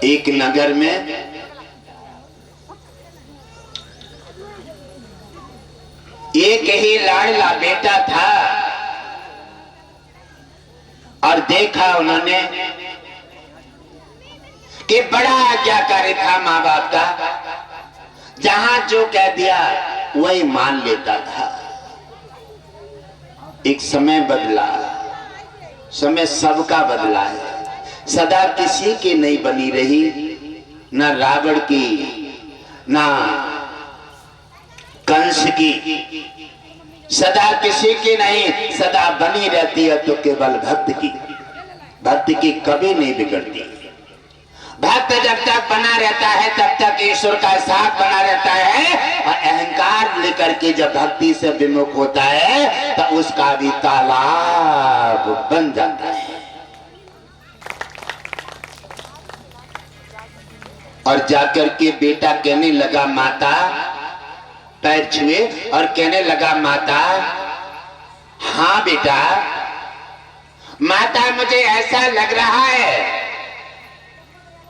एक नगर में एक ही लाडला बेटा था और देखा उन्होंने कि बड़ा आज्ञाकारी था माँ बाप का, जहां जो कह दिया वही मान लेता था। एक समय बदला, समय सबका बदला है, सदा किसी की नहीं बनी रही, ना रावण की ना कंस की, सदा किसी की नहीं, सदा बनी रहती है तो केवल भक्त की। भक्त की कभी नहीं बिगड़ती। भक्त जब तक बना रहता है तब तक ईश्वर का साथ बना रहता है, और अहंकार लेकर के जब भक्ति से विमुख होता है तो उसका भी तालाब बन जाता है। और जाकर के बेटा कहने लगा, माता, पैर छुए और कहने लगा, माता, हाँ बेटा, माता मुझे ऐसा लग रहा है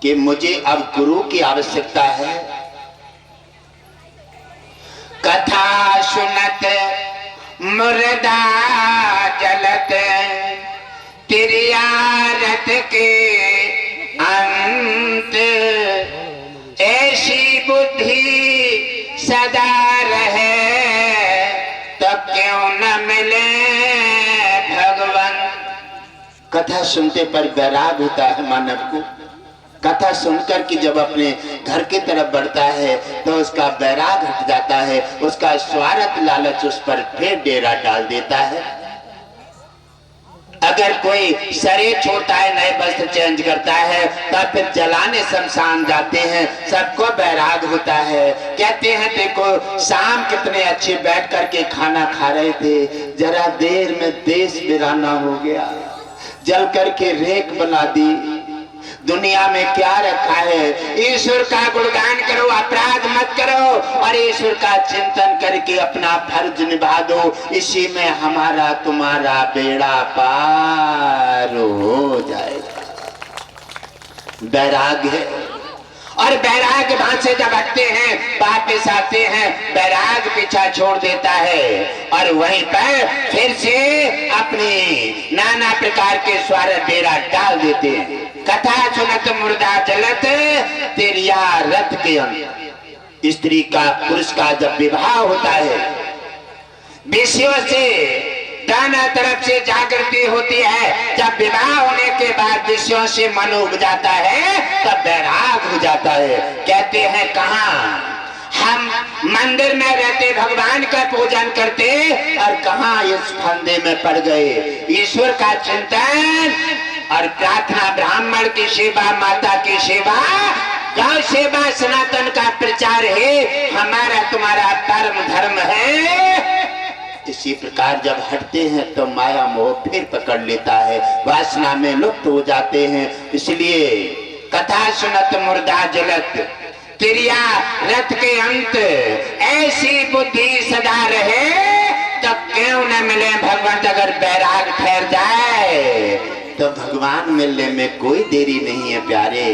कि मुझे अब गुरु की आवश्यकता है। कथा सुनत मुर्दा जलत तिरिया रथ के अंत, ऐसी बुद्धि सदा रहे तो क्यों न मिले भगवान। कथा सुनते पर वैराग होता है मानव को। कथा सुनकर के जब अपने घर की तरफ बढ़ता है तो उसका वैराग हट जाता है, उसका स्वार्थ लालच उस पर फिर डेरा डाल देता है। अगर कोई शरीर छोड़ता है, नए वस्त्र चेंज करता है, तब फिर जलाने शमशान जाते हैं, सबको वैराग होता है। कहते हैं देखो शाम कितने अच्छे बैठ करके खाना खा रहे थे, जरा देर में देश वीराना हो गया, जल करके रेख बना दी। दुनिया में क्या रखा है? ईश्वर का गुणगान करो, अपराध मत करो और ईश्वर का चिंतन करके अपना फर्ज निभा दो। इसी में हमारा तुम्हारा बेड़ा पार हो जाएगा। वैराग है, और वैराग वहां से जब हटते हैं वापिस आते हैं, वैराग पीछा छोड़ देता है और वहीं पर फिर से अपनी नाना प्रकार के स्वार्थ डेरा डाल देते हैं। कथा सुनत मुर्दा जलत तिरिया रथ के अंत। स्त्री का पुरुष का जब विवाह होता है, विषयों से दाना तरफ से जागृति होती है। जब विवाह होने के बाद विषयों से मन उब जाता है तब वैराग हो जाता है। कहते हैं कहाँ हम मंदिर में रहते भगवान का पूजन करते और कहाँ इस फंदे में पड़ गए। ईश्वर का चिंतन और प्रार्थना, ब्राह्मण की सेवा, माता की सेवा, गौ सेवा सनातन का प्रचार है, हमारा तुम्हारा परम धर्म है। इसी प्रकार जब हटते हैं तो माया मोह फिर पकड़ लेता है, वासना में लुप्त हो जाते हैं। इसलिए कथा सुनत मुर्दा जलत तिरिया रथ के अंत, ऐसी बुद्धि सदा रहे तो क्यों न मिले भगवान। अगर बैराग ठहर जाए तो भगवान मिलने में कोई देरी नहीं है प्यारे।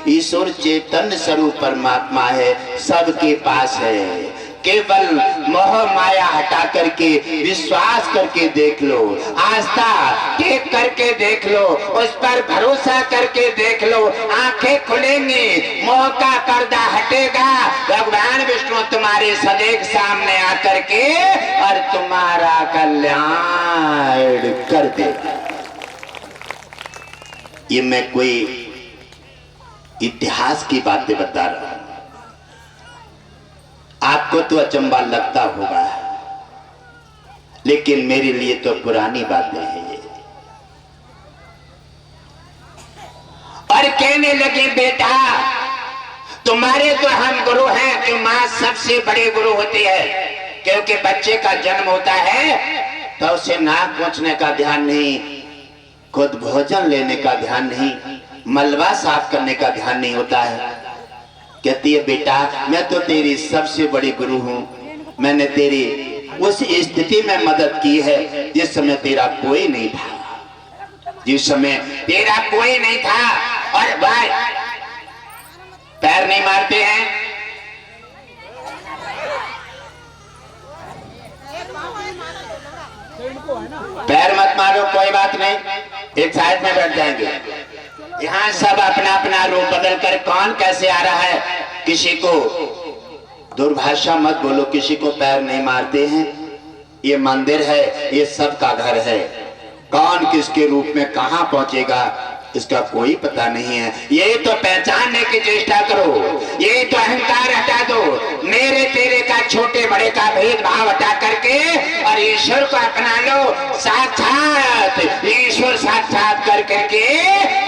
ईश्वर चेतन स्वरूप परमात्मा है, सबके पास है। केवल मोह माया हटा करके विश्वास करके देख लो, आस्था टेक करके देख लो, उस पर भरोसा करके देख लो, आंखें खुलेंगी, मोह का पर्दा हटेगा, भगवान विष्णु तुम्हारे सदैव सामने आकर के और तुम्हारा कल्याण कर देगा। ये मैं कोई इतिहास की बातें बता रहा हूं, आपको तो अचंबा लगता होगा, लेकिन मेरे लिए तो पुरानी बातें हैं ये। और कहने लगे बेटा तुम्हारे तो हम गुरु हैं, कि मां सबसे बड़े गुरु होती है, क्योंकि बच्चे का जन्म होता है तो उसे नाक पोंछने का ध्यान नहीं, खुद भोजन लेने का ध्यान नहीं, मलबा साफ करने का ध्यान नहीं होता है। कहती है बेटा मैं तो तेरी सबसे बड़ी गुरु हूं, मैंने तेरी उस स्थिति में मदद की है जिस समय तेरा कोई नहीं था, जिस समय तेरा कोई नहीं था। और भाई पैर नहीं मारते हैं? पैर मत मारो, कोई बात नहीं, एक साइड में बैठ जाएंगे। यहाँ सब अपना अपना रूप बदल कर कौन कैसे आ रहा है। किसी को दुर्भाषा मत बोलो, किसी को पैर नहीं मारते हैं। ये मंदिर है, ये सबका घर है। कौन किसके रूप में कहां पहुंचेगा इसका कोई पता नहीं है। ये तो पहचानने की चेष्टा करो, ये तो अहंकार हटा दो, मेरे तेरे का, छोटे बड़े का भेदभाव हटा करके और ईश्वर को अपना लो। साक्षात ईश्वर साक्षात कर करके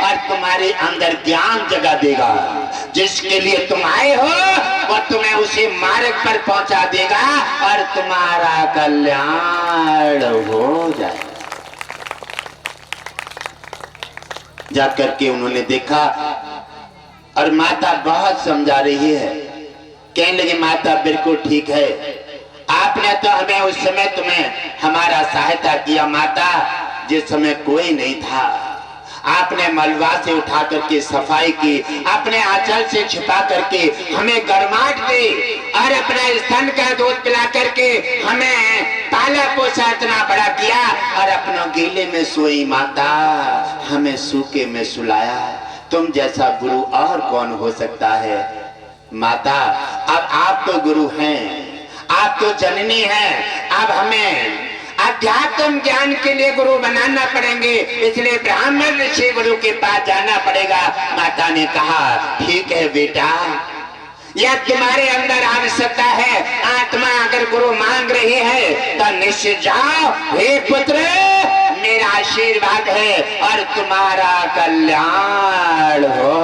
और तुम्हारे अंदर ज्ञान जगा देगा। जिसके लिए तुम आए हो वो तुम्हें उसी मार्ग पर पहुंचा देगा और तुम्हारा कल्याण हो जाए। जाकर के उन्होंने देखा और माता बहुत समझा रही है। कहने लगी माता बिल्कुल ठीक है, आपने तो हमें उस समय तुम्हें हमारा सहायता किया माता, जिस समय कोई नहीं था। आपने मलबा से उठा करके सफाई की, अपने आंचल से छिपा करके हमें गर्माहट दी और अपना स्तन का दूध पिला करके हमें पाला पोसा इतना बड़ा किया और अपनों गीले में सोई माता, हमें सूखे में सुलाया। तुम जैसा गुरु और कौन हो सकता है माता। अब आप तो गुरु हैं, आप तो जननी हैं, अब हमें अध्यात्म ज्ञान के लिए गुरु बनाना पड़ेंगे, इसलिए ब्राह्मण ऋषि गुरु के पास जाना पड़ेगा। माता ने कहा ठीक है बेटा, यह तुम्हारे अंदर आवश्यकता है। आत्मा अगर गुरु मांग रही है तो निश्चित जाओ। हे पुत्र, मेरा आशीर्वाद है और तुम्हारा कल्याण हो।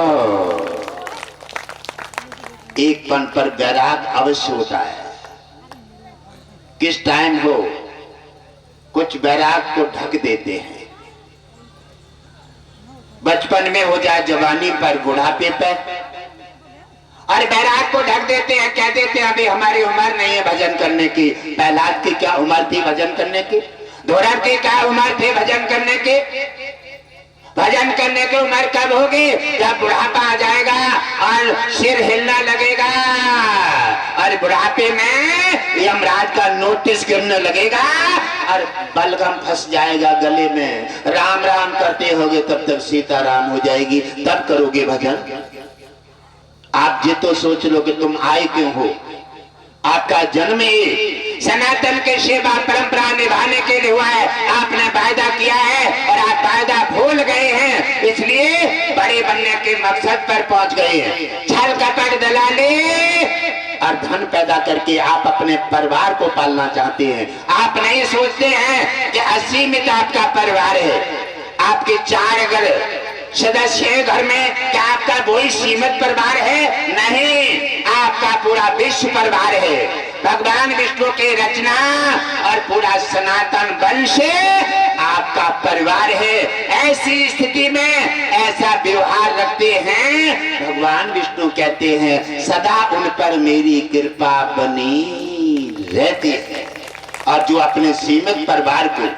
एक पन पर वैराग अवश्य होता है। किस टाइम हो, कुछ वैराग को ढक देते हैं। बचपन में हो जाए, जवानी पर, बुढ़ापे पर, और वैराग को ढक देते हैं। कह देते हैं अभी हमारी उम्र नहीं है भजन करने की। प्रहलाद की क्या उम्र थी भजन करने की? ध्रुव की क्या उम्र थी भजन करने की? भजन करने की उम्र कब होगी? जब बुढ़ापा आ जाएगा और सिर हिलना लगेगा और बुढ़ापे में यमराज का नोटिस गिरने लगेगा और बलगम फंस जाएगा गले में। राम राम करते होगे तब तक सीता राम हो जाएगी, तब करोगे भजन। आप ये तो सोच लो कि तुम आए क्यों हो। आपका जन्म ही सनातन के सेवा परंपरा निभाने के लिए हुआ है। आपने वायदा किया है और आप वायदा भूल गए हैं, इसलिए बड़े बनने के मकसद पर पहुंच गए हैं। छल कपट दलाली और धन पैदा करके आप अपने परिवार को पालना चाहते हैं। आप नहीं सोचते हैं कि असीमित आपका परिवार है। आपके 4 अगर सदस्य है घर में, क्या आपका वही सीमित परिवार है? नहीं, आपका पूरा विश्व परिवार है। भगवान विष्णु की रचना और पूरा सनातन वंश आपका परिवार है। ऐसी स्थिति में ऐसा व्यवहार रखते हैं, भगवान विष्णु कहते हैं सदा उन पर मेरी कृपा बनी रहती है। और जो अपने सीमित परिवार को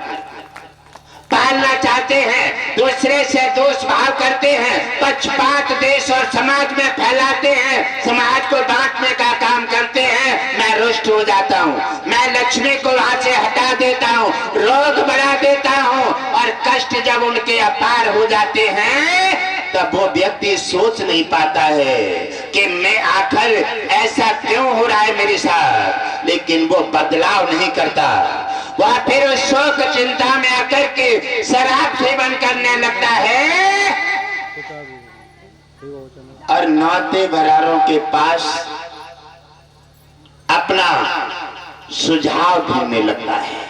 पालना चाहते हैं, दूसरे से दोष भाव करते हैं, पक्षपात देश और समाज में फैलाते हैं, समाज को बांटने का काम करते हैं, मैं रुष्ट हो जाता हूँ। मैं लक्ष्मी को वहां से हटा देता हूँ, रोग बढ़ा देता हूँ और कष्ट जब उनके अपार हो जाते हैं तब वो व्यक्ति सोच नहीं पाता है कि मैं आखिर ऐसा क्यों हो रहा है मेरे साथ, लेकिन वो बदलाव नहीं करता। वह फिर शोक चिंता में आकर के शराब सेवन करने लगता है और नाते भरारों के पास अपना सुझाव ढूंढने लगता है।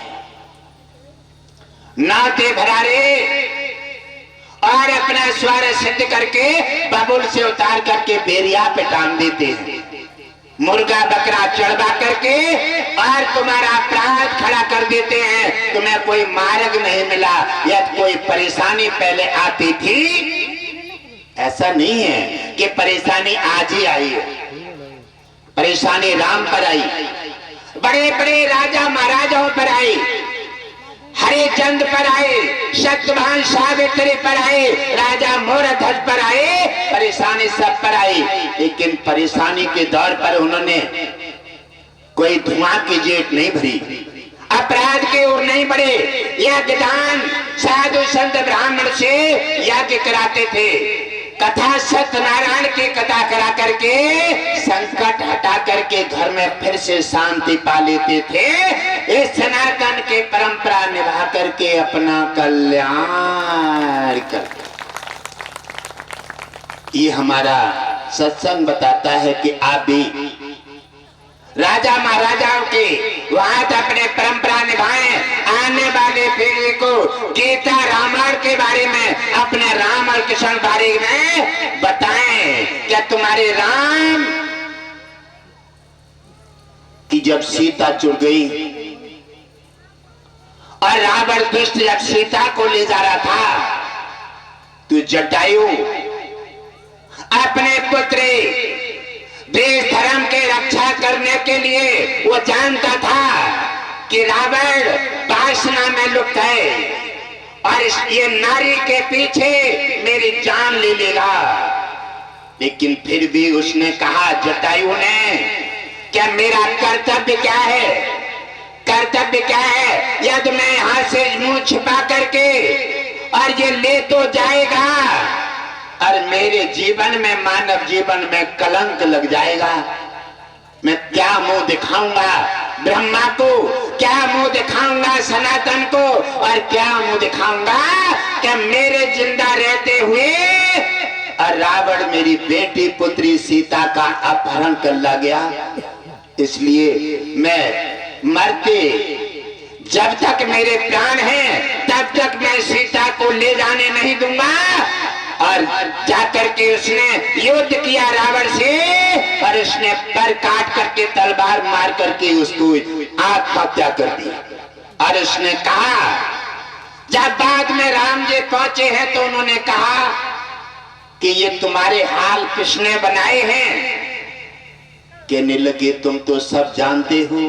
नाते भरारे और अपना स्वर सिद्ध करके बबुल से उतार करके बेरिया पे टांग देते हैं, मुर्गा बकरा चढ़वा करके और तुम्हारा अपराध खड़ा कर देते हैं। तुम्हें कोई मार्ग नहीं मिला या कोई परेशानी पहले आती थी, ऐसा नहीं है कि परेशानी आज ही आई है। परेशानी राम पर आई, बड़े बड़े राजा महाराजाओं पर आई, हरिचंद पर आए, सत्यवान सावित्री पर आए, राजा मोरध्वज पर आए, परेशानी सब पर आई। लेकिन लेकिन परेशानी के दौर पर उन्होंने कोई धुआं की जेट नहीं भरी, अपराध की ओर नहीं बढ़े। यज्ञदान साधु संत ब्राह्मण से यज्ञ कराते थे, कथा सत्यनारायण की कथा करा करके संकट हटा करके घर में फिर से शांति पा लेते थे। इस सनातन की परंपरा निभा करके अपना कल्याण करते। ये हमारा सत्संग बताता है कि आप भी राजा महाराजाओं के वहां अपने परंपरा निभाएं, आने वाले पीढ़ी को गीता रामायण के बारे में, अपने राम और कृष्ण बारे में बताएं। क्या तुम्हारे राम की जब सीता चुर गई और रावण दुष्ट जब सीता को ले जा रहा था, तो जटायु अपने पुत्री देश धर्म के रक्षा करने के लिए वो जानता था कि रावण वासना में लुप्त है और ये नारी के पीछे मेरी जान ले लेगा। लेकिन फिर भी उसने कहा, जटायु ने, क्या मेरा कर्तव्य क्या है? कर्तव्य क्या है? यदि मैं यहां से मुंह छिपा करके और ये ले तो जाएगा और मेरे जीवन में, मानव जीवन में कलंक लग जाएगा। मैं क्या मुंह दिखाऊंगा ब्रह्मा को, क्या मुंह दिखाऊंगा सनातन को, और क्या मुंह दिखाऊंगा कि मेरे जिंदा रहते हुए और रावण मेरी बेटी पुत्री सीता का अपहरण कर ला गया। इसलिए मैं मरते जब तक मेरे प्राण हैं तब तक मैं सीता को ले जाने नहीं दूंगा। और जाकर के उसने युद्ध किया रावण से और उसने पर काट करके तलवार मार करके उसको आत्महत्या कर दी। और उसने कहा, जब बाद में राम जी पहुंचे हैं तो उन्होंने कहा कि ये तुम्हारे हाल किसने बनाए हैं? कहने लगे, तुम तो सब जानते हो,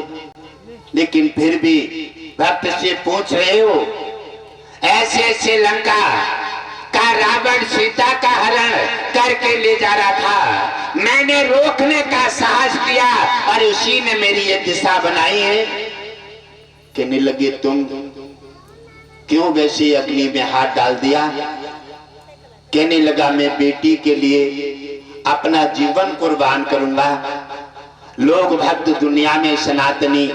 लेकिन फिर भी भक्त से पूछ रहे हो। ऐसे श्रीलंका का रावण सीता का हरण करके ले जा रहा था, मैंने रोकने का साहस किया और उसी ने मेरी ये दिशा बनाई है। कहने लगे, तुम क्यों वैसे अग्नि में हाथ डाल दिया? कहने लगा, मैं बेटी के लिए अपना जीवन कुर्बान करूंगा। लोग भक्त दुनिया में सनातनी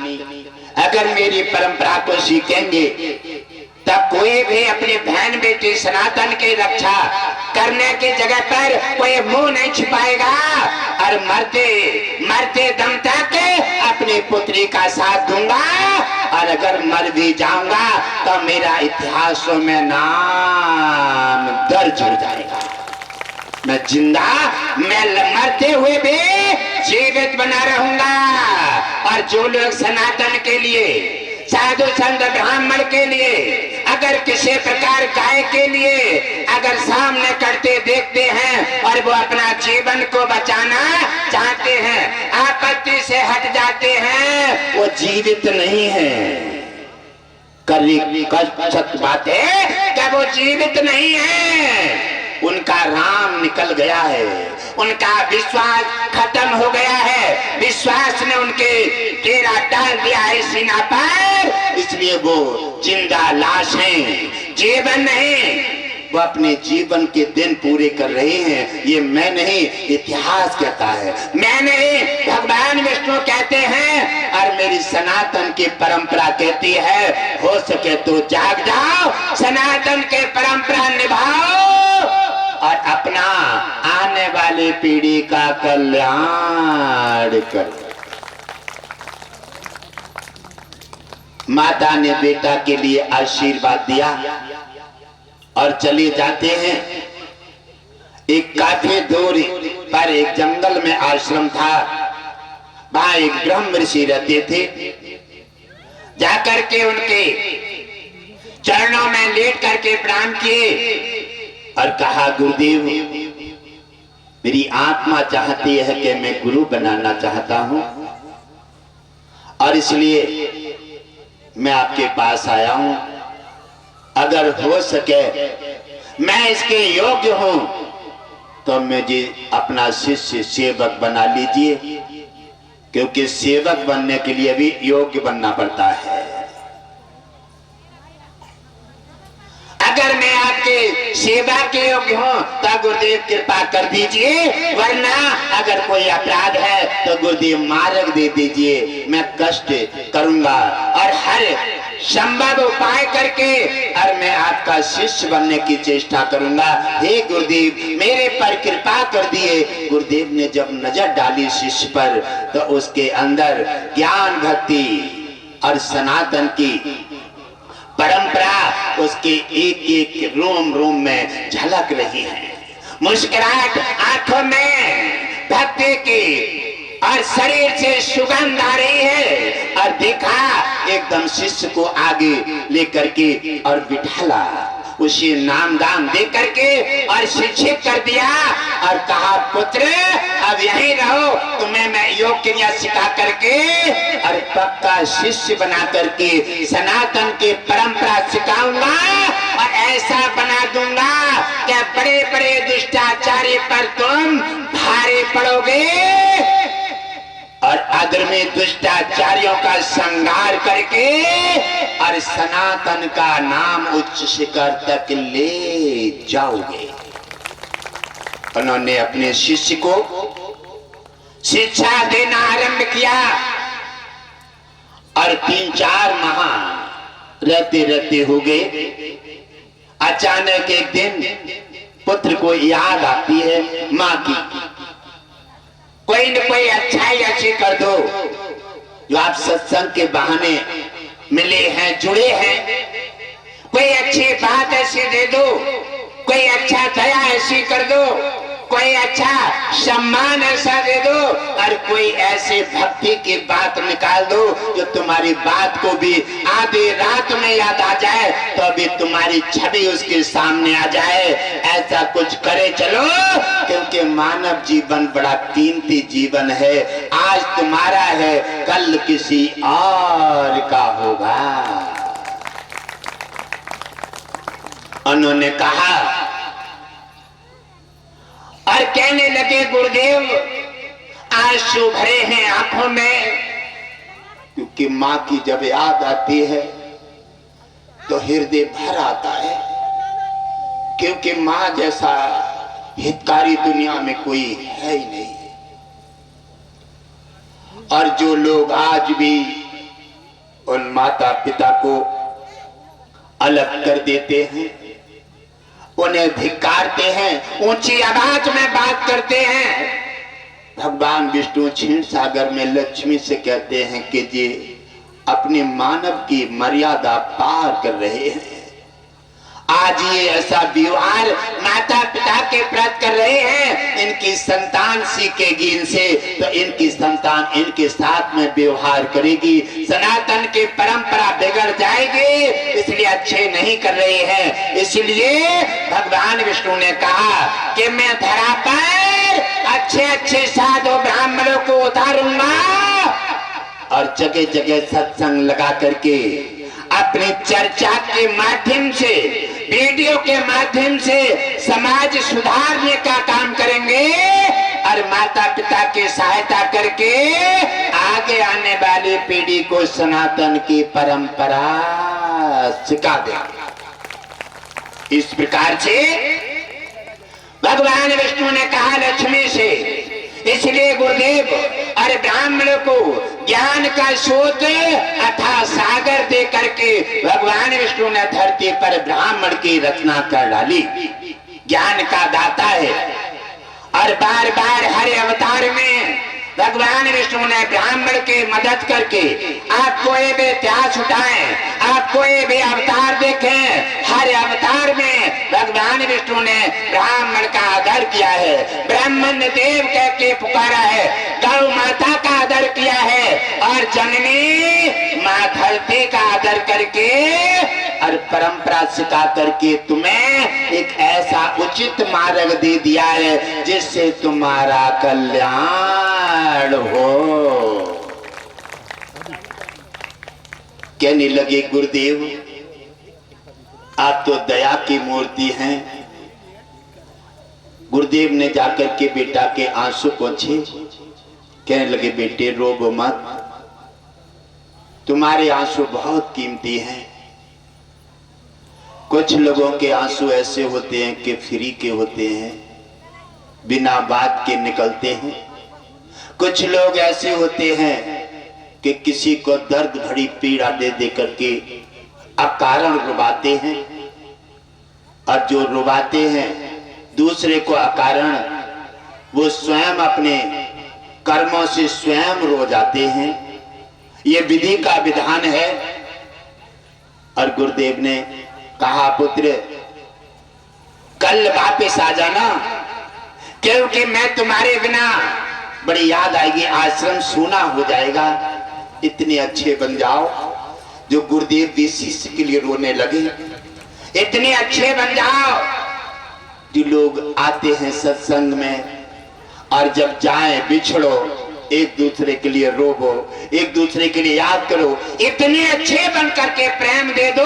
अगर मेरी परंपरा को सीखेंगे तब कोई भी अपनी बहन बेटी सनातन की रक्षा करने की जगह पर कोई मुंह नहीं छिपाएगा और मरते मरते दम तक अपनी पुत्री का साथ दूंगा। और अगर मर भी जाऊंगा तो मेरा इतिहासों में नाम दर्ज हो जाएगा। मैं जिंदा, मैं मरते हुए भी जीवित बना रहूंगा। और जो लोग सनातन के लिए, साधु संत ब्राह्मण के लिए, अगर किसी प्रकार गाय के लिए अगर सामने करते देखते हैं और वो अपना जीवन को बचाना चाहते हैं, आपत्ति से हट जाते हैं, वो जीवित नहीं है। सत्य बात है कि वो जीवित नहीं है, उनका राम निकल गया है, उनका विश्वास खत्म हो गया है, विश्वास ने उनके घेरा डाल दिया है सीना पर, इसलिए वो जिंदा लाश हैं, जीवन नहीं। वो अपने जीवन के दिन पूरे कर रहे हैं। ये मैं नहीं, इतिहास कहता है, मैं नहीं, भगवान विष्णु कहते हैं और मेरी सनातन की परंपरा कहती है, हो सके तो जाग जाओ, सनातन के परंपरा निभाओ और अपना आने वाली पीढ़ी का कल्याण करो। माता ने बेटा के लिए आशीर्वाद दिया और चले जाते हैं। एक काफी दूर पर एक जंगल में आश्रम था, वहां एक ब्रह्म ऋषि रहते थे। जाकर के उनके चरणों में लेट करके प्रणाम किए और कहा, गुरुदेव, मेरी आत्मा चाहती है कि मैं गुरु बनाना चाहता हूं और इसलिए मैं आपके पास आया हूं। अगर हो सके, मैं इसके योग्य हूं तो मुझे अपना शिष्य सेवक बना लीजिए, क्योंकि सेवक बनने के लिए भी योग्य बनना पड़ता है। अगर मैं आपके सेवा के योग्य हूं तो गुरुदेव कृपा कर दीजिए, वरना अगर कोई अपराध है तो गुरुदेव मार्ग दे दीजिए। मैं कष्ट करूंगा और हर संभव उपाय करके और मैं आपका शिष्य बनने की चेष्टा करूंगा। हे गुरुदेव मेरे पर कृपा कर दिए। गुरुदेव ने जब नजर डाली शिष्य पर तो उसके अंदर ज्ञान भक्ति और सनातन की परंपरा उसके एक एक रोम रोम में झलक रही है। मुस्कुराहट आंखों में भक्ति की और शरीर से सुगंध आ रही है। और देखा एकदम शिष्य को आगे लेकर के और बिठाला, उसे नाम दाम दे करके और शिक्षित कर दिया और कहा पुत्र अब यहीं रहो, तुम्हें मैं योग क्रिया सिखा करके और पक्का शिष्य बना करके सनातन की परंपरा सिखाऊंगा और ऐसा बना दूंगा कि बड़े बड़े दुष्टाचारी पर तुम भारी पड़ोगे और अधर्मी दुष्टाचारियों का संहार करके और सनातन का नाम उच्च शिखर तक ले जाओगे। उन्होंने अपने शिष्य को शिक्षा देना आरंभ किया और 3-4 माह रहते रहते हो गए। अचानक एक दिन पुत्र को याद आती है माँ की, कोई न कोई अच्छाई ऐसी कर दो जो आप सत्संग के बहाने मिले हैं, जुड़े हैं। कोई अच्छी बात ऐसी दे दो, कोई अच्छा दया ऐसी कर दो, कोई अच्छा सम्मान ऐसा दे दो और कोई ऐसे भक्ति की बात निकाल दो जो तुम्हारी बात को भी आधी रात में याद आ जाए तो अभी तुम्हारी छवि उसके सामने आ जाए। ऐसा कुछ करे चलो, क्योंकि मानव जीवन बड़ा कीमती जीवन है। आज तुम्हारा है, कल किसी और का होगा। उन्होंने कहा और कहने लगे गुरुदेव आंसू भरे हैं आंखों में, क्योंकि माँ की जब याद आती है तो हृदय भर आता है, क्योंकि माँ जैसा हितकारी दुनिया में कोई है ही नहीं। और जो लोग आज भी उन माता पिता को अलग कर देते हैं, उन्हें धिक्कारते हैं, ऊंची आवाज में बात करते हैं, भगवान विष्णु क्षीर सागर में लक्ष्मी से कहते हैं कि जी अपने मानव की मर्यादा पार कर रहे हैं। आज ये ऐसा व्यवहार माता पिता के प्रति कर रहे हैं, इनकी संतान सीखेगी इनसे तो इनकी संतान इनके साथ में व्यवहार करेगी, सनातन की परंपरा बिगड़ जाएगी, इसलिए अच्छे नहीं कर रहे हैं। इसलिए भगवान विष्णु ने कहा कि मैं धरा पर अच्छे अच्छे साधु ब्राह्मणों को उतारूंगा और जगह जगह सत्संग लगा करके अपनी चर्चा के माध्यम से, वीडियो के माध्यम से समाज सुधारने का काम करेंगे और माता पिता की सहायता करके आगे आने वाली पीढ़ी को सनातन की परंपरा सिखा देंगे। इस प्रकार से भगवान विष्णु ने कहा लक्ष्मी से। इसलिए गुरुदेव और ब्राह्मणों को ज्ञान का स्रोत अथाह सागर दे करके भगवान विष्णु ने धरती पर ब्राह्मण की रचना कर डाली। ज्ञान का दाता है और बार बार हर अवतार में भगवान विष्णु ने ब्राह्मण की मदद करके, आप कोई भी इतिहास उठाएं, आप कोई भी अवतार देखें, हर अवतार में भगवान विष्णु ने ब्राह्मण का आदर किया है, ब्राह्मण देव कह के पुकारा है, गौ माता का आदर किया है और जननी माँ धरती का आदर करके और परंपरा सिखा करके तुम्हें एक ऐसा उचित मार्ग दे दिया है जिससे तुम्हारा कल्याण हो। कहने लगे गुरुदेव आप तो दया की मूर्ति हैं, गुरुदेव ने जाकर के बेटा के आंसू पोंछे, कहने लगे बेटे रो मत, तुम्हारे आंसू बहुत कीमती हैं। कुछ लोगों के आंसू ऐसे होते हैं कि फ्री के होते हैं, बिना बात के निकलते हैं। कुछ लोग ऐसे होते हैं कि किसी को दर्द भरी पीड़ा दे दे करके अकारण रुबाते हैं, और जो रुबाते हैं दूसरे को अकारण, वो स्वयं अपने कर्मों से स्वयं रो जाते हैं। ये विधि का विधान है। और गुरुदेव ने कहा पुत्र कल वापस आ जाना, क्योंकि मैं तुम्हारे बिना बड़ी याद आएगी, आश्रम सूना हो जाएगा। इतने अच्छे बन जाओ। जो गुरुदेव भी शिष्य के लिए रोने लगे, इतने अच्छे बन जाओ। जो लोग आते हैं सत्संग में और जब जाएं बिछड़ो, एक दूसरे के लिए रोवो, एक दूसरे के लिए याद करो। इतने अच्छे बन करके प्रेम दे दो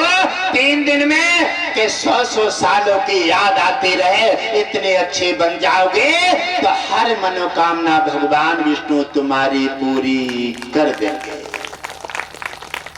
3 दिन में कि 100 सालों की याद आती रहे। इतने अच्छे बन जाओगे तो हर मनोकामना भगवान विष्णु तुम्हारी पूरी कर देंगे,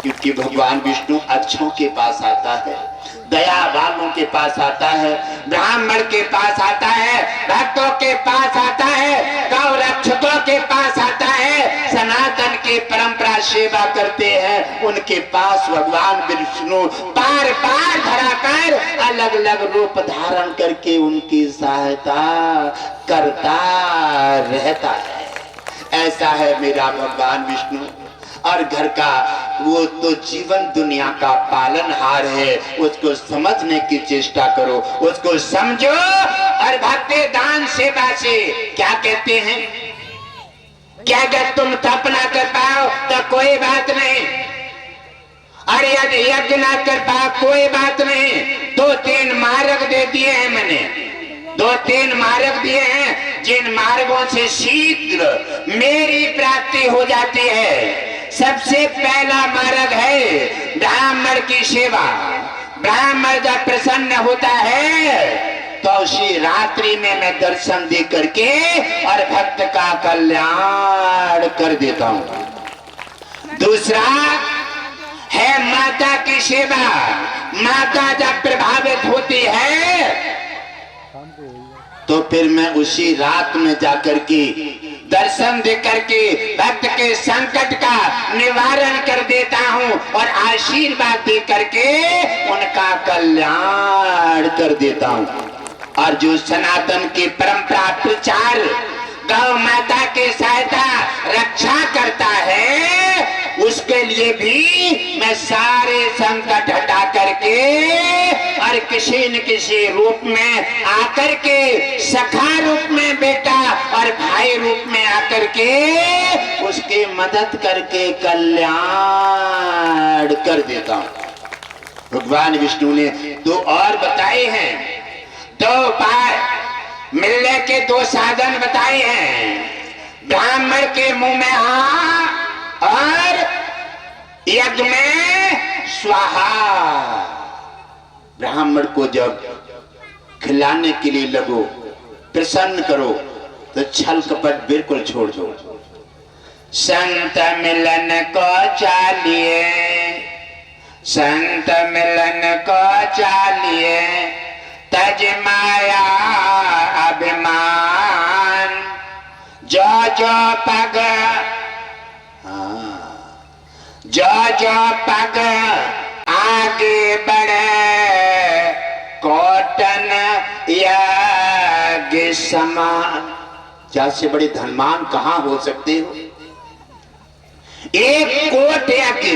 क्योंकि भगवान विष्णु अच्छों के पास आता है, दया वालों के पास आता है, ब्राह्मण के पास आता है, भक्तों के पास आता है, गौ रक्षकों के पास आता है, सनातन की परंपरा सेवा करते हैं उनके पास भगवान विष्णु बार बार धरा कर अलग अलग रूप धारण करके उनकी सहायता करता रहता है। ऐसा है मेरा भगवान विष्णु। और घर का वो तो जीवन दुनिया का पालनहार है, उसको समझने की चेष्टा करो, उसको समझो। और भक्ति दान सेवा से क्या कहते हैं, क्या अगर तुम तप ना कर पाओ तो कोई बात नहीं, और यदि यज्ञ ना कर पाओ कोई बात नहीं। 2-3 मार्ग दे दिए हैं मैंने, 2-3 मार्ग दिए हैं, जिन मार्गों से शीघ्र मेरी प्राप्ति हो जाती है। सबसे पहला मार्ग है ब्राह्मण की सेवा। ब्राह्मण जब प्रसन्न होता है तो उसी रात्रि में मैं दर्शन दे करके और भक्त का कल्याण कर देता हूँ। दूसरा है माता की सेवा। माता जब प्रभावित होती है तो फिर मैं उसी रात में जाकर के दर्शन दे करके भक्त के संकट का निवारण कर देता हूँ और आशीर्वाद दे करके उनका कल्याण कर देता हूँ। और जो सनातन की परंपरा प्रचार गौ माता की सहायता रक्षा करता है, उसके लिए भी मैं सारे संकट हटा करके और किसी न किसी रूप में आकर के, सखा रूप में बेटा और भाई रूप में आकर के उसकी मदद करके कल्याण कर देता हूँ। भगवान विष्णु ने 2 और बताए हैं, 2 बार मिलने के 2 साधन बताए हैं। ब्राह्मण के मुंह में आ और यज्ञ में स्वाहा। ब्राह्मण को जब खिलाने के लिए लगो, प्रसन्न करो, तो छल कपट बिल्कुल छोड़ दो। संत मिलन को चालिए, संत मिलन को चालिए, तज माया अभिमान, जो जो पग, जो जो पग आगे बढ़े, कोटन यज्ञ समान। क्या से बड़े धनवान कहाँ हो सकते हो? एक कोट यज्ञ,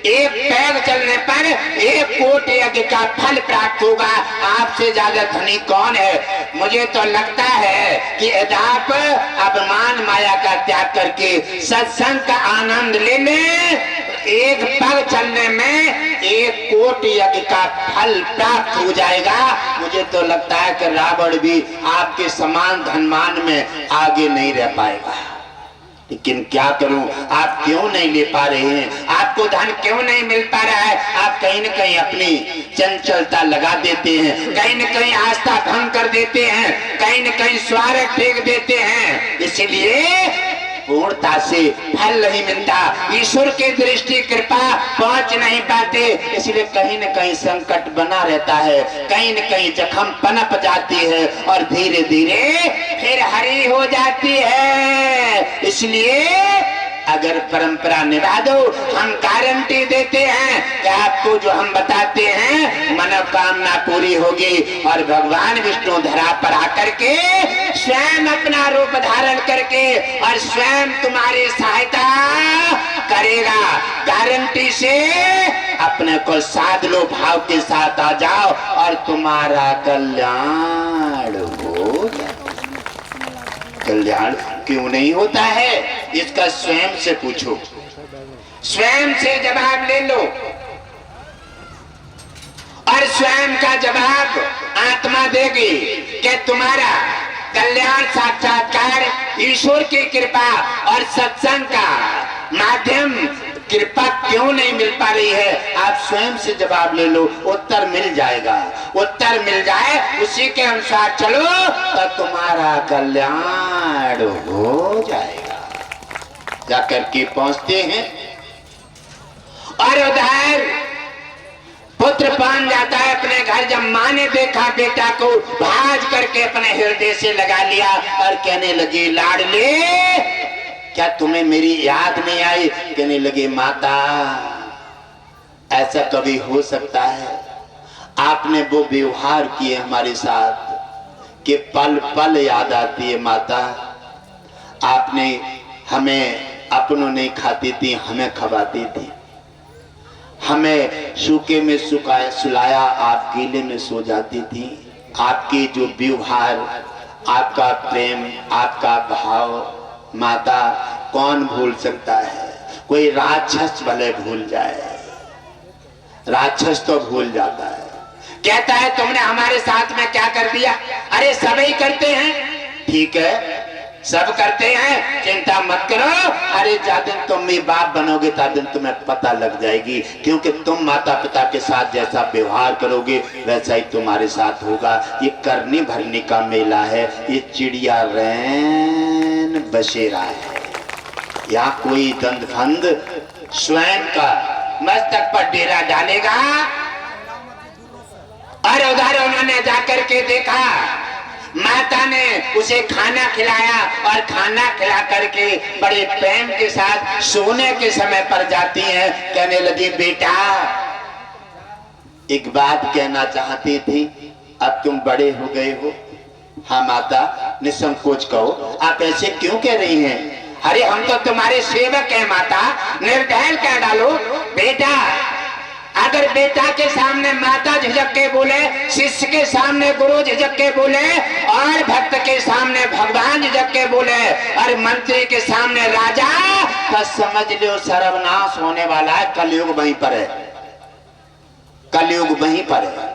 एक पैर चलने पर 1 कोट यज्ञ का फल प्राप्त होगा। आपसे ज्यादा धनी कौन है? मुझे तो लगता है कि आप अभिमान माया का त्याग करके सत्संग का आनंद ले लें। 1 पग चलने में 1 कोट यज्ञ का फल प्राप्त हो जाएगा। मुझे तो लगता है कि रावण भी आपके समान धनवान में आगे नहीं रह पाएगा। लेकिन क्या करूं, आप क्यों नहीं ले पा रहे हैं, आपको धन क्यों नहीं मिल पा रहा है? आप कहीं न कहीं अपनी चंचलता लगा देते हैं, कहीं न कहीं आस्था भंग कर देते हैं, कहीं न कहीं स्वार्थ फेंक देते हैं, इसलिए पूर्णता से फल नहीं मिलता, ईश्वर की दृष्टि कृपा पहुंच नहीं पाते, इसलिए कहीं न कहीं संकट बना रहता है, कहीं न कहीं जख्म पनप जाती है और धीरे धीरे फिर हरी हो जाती है। इसलिए अगर परंपरा निभा दो, हम गारंटी देते हैं कि आपको जो हम बताते हैं मनोकामना पूरी होगी और भगवान विष्णु धरा पर आकर के स्वयं अपना रूप धारण करके और स्वयं तुम्हारी सहायता करेगा। गारंटी से अपने को साध लो, भाव के साथ आ जाओ और तुम्हारा कल्याण हो जाए। कल्याण क्यों नहीं होता है, इसका स्वयं से पूछो, स्वयं से जवाब ले लो और स्वयं का जवाब आत्मा देगी कि तुम्हारा कल्याण साक्षात्कार ईश्वर की कृपा और सत्संग का माध्यम कृपा क्यों नहीं मिल पा रही है। आप स्वयं से जवाब ले लो, उत्तर मिल जाएगा। उत्तर मिल जाए उसी के अनुसार चलो तो तुम्हारा कल्याण हो जाएगा। जाकर के पहुंचते हैं और उधर पुत्र पान जाता है अपने घर। जब माँ ने देखा बेटा को, भाज करके अपने हृदय से लगा लिया और कहने लगी, लाडले क्या तुम्हें मेरी याद नहीं आई? कहने लगे, माता ऐसा कभी हो सकता है? आपने वो व्यवहार किए हमारे साथ कि पल पल याद आती है माता। आपने हमें अपनों नहीं खाती थी, हमें खवाती थी, हमें सूखे में सुलाया, आप गीले में सो जाती थी। आपकी जो व्यवहार, आपका प्रेम, आपका भाव माता कौन भूल सकता है? कोई राक्षस भले भूल जाए, राक्षस तो भूल जाता है। कहता है तुमने हमारे साथ में क्या कर दिया? अरे सभी करते हैं, ठीक है सब करते हैं, चिंता मत करो। अरे जिस दिन तुम भी बाप बनोगे ता दिन तुम्हें पता लग जाएगी, क्योंकि तुम माता पिता के साथ जैसा व्यवहार करोगे वैसा ही तुम्हारे साथ होगा। ये करनी भरनी का मेला है, ये चिड़िया रैन बसेरा है। यहाँ कोई दंडफंद स्वयं का मस्तक पर डेरा डालेगा। और उधर उन्होंने जाकर के देखा, माता ने उसे खाना खिलाया और खाना खिला करके बड़े प्रेम के साथ सोने के समय पर जाती हैं। कहने लगी, बेटा एक बात कहना चाहती थी, अब तुम बड़े हो गए हो। हाँ माता, निसंकोच कहो, आप ऐसे क्यों कह रही हैं? अरे हम तो तुम्हारे सेवक हैं माता, निर्दयन कह डालो। बेटा अगर बेटा के सामने माता झिझक के बोले, शिष्य के सामने गुरु झिझक के बोले, और भक्त के सामने भगवान झिझक के बोले, और मंत्री के सामने राजा, तो समझ लो सर्वनाश होने वाला है। कलयुग वहीं पर है, कलयुग वहीं पर है।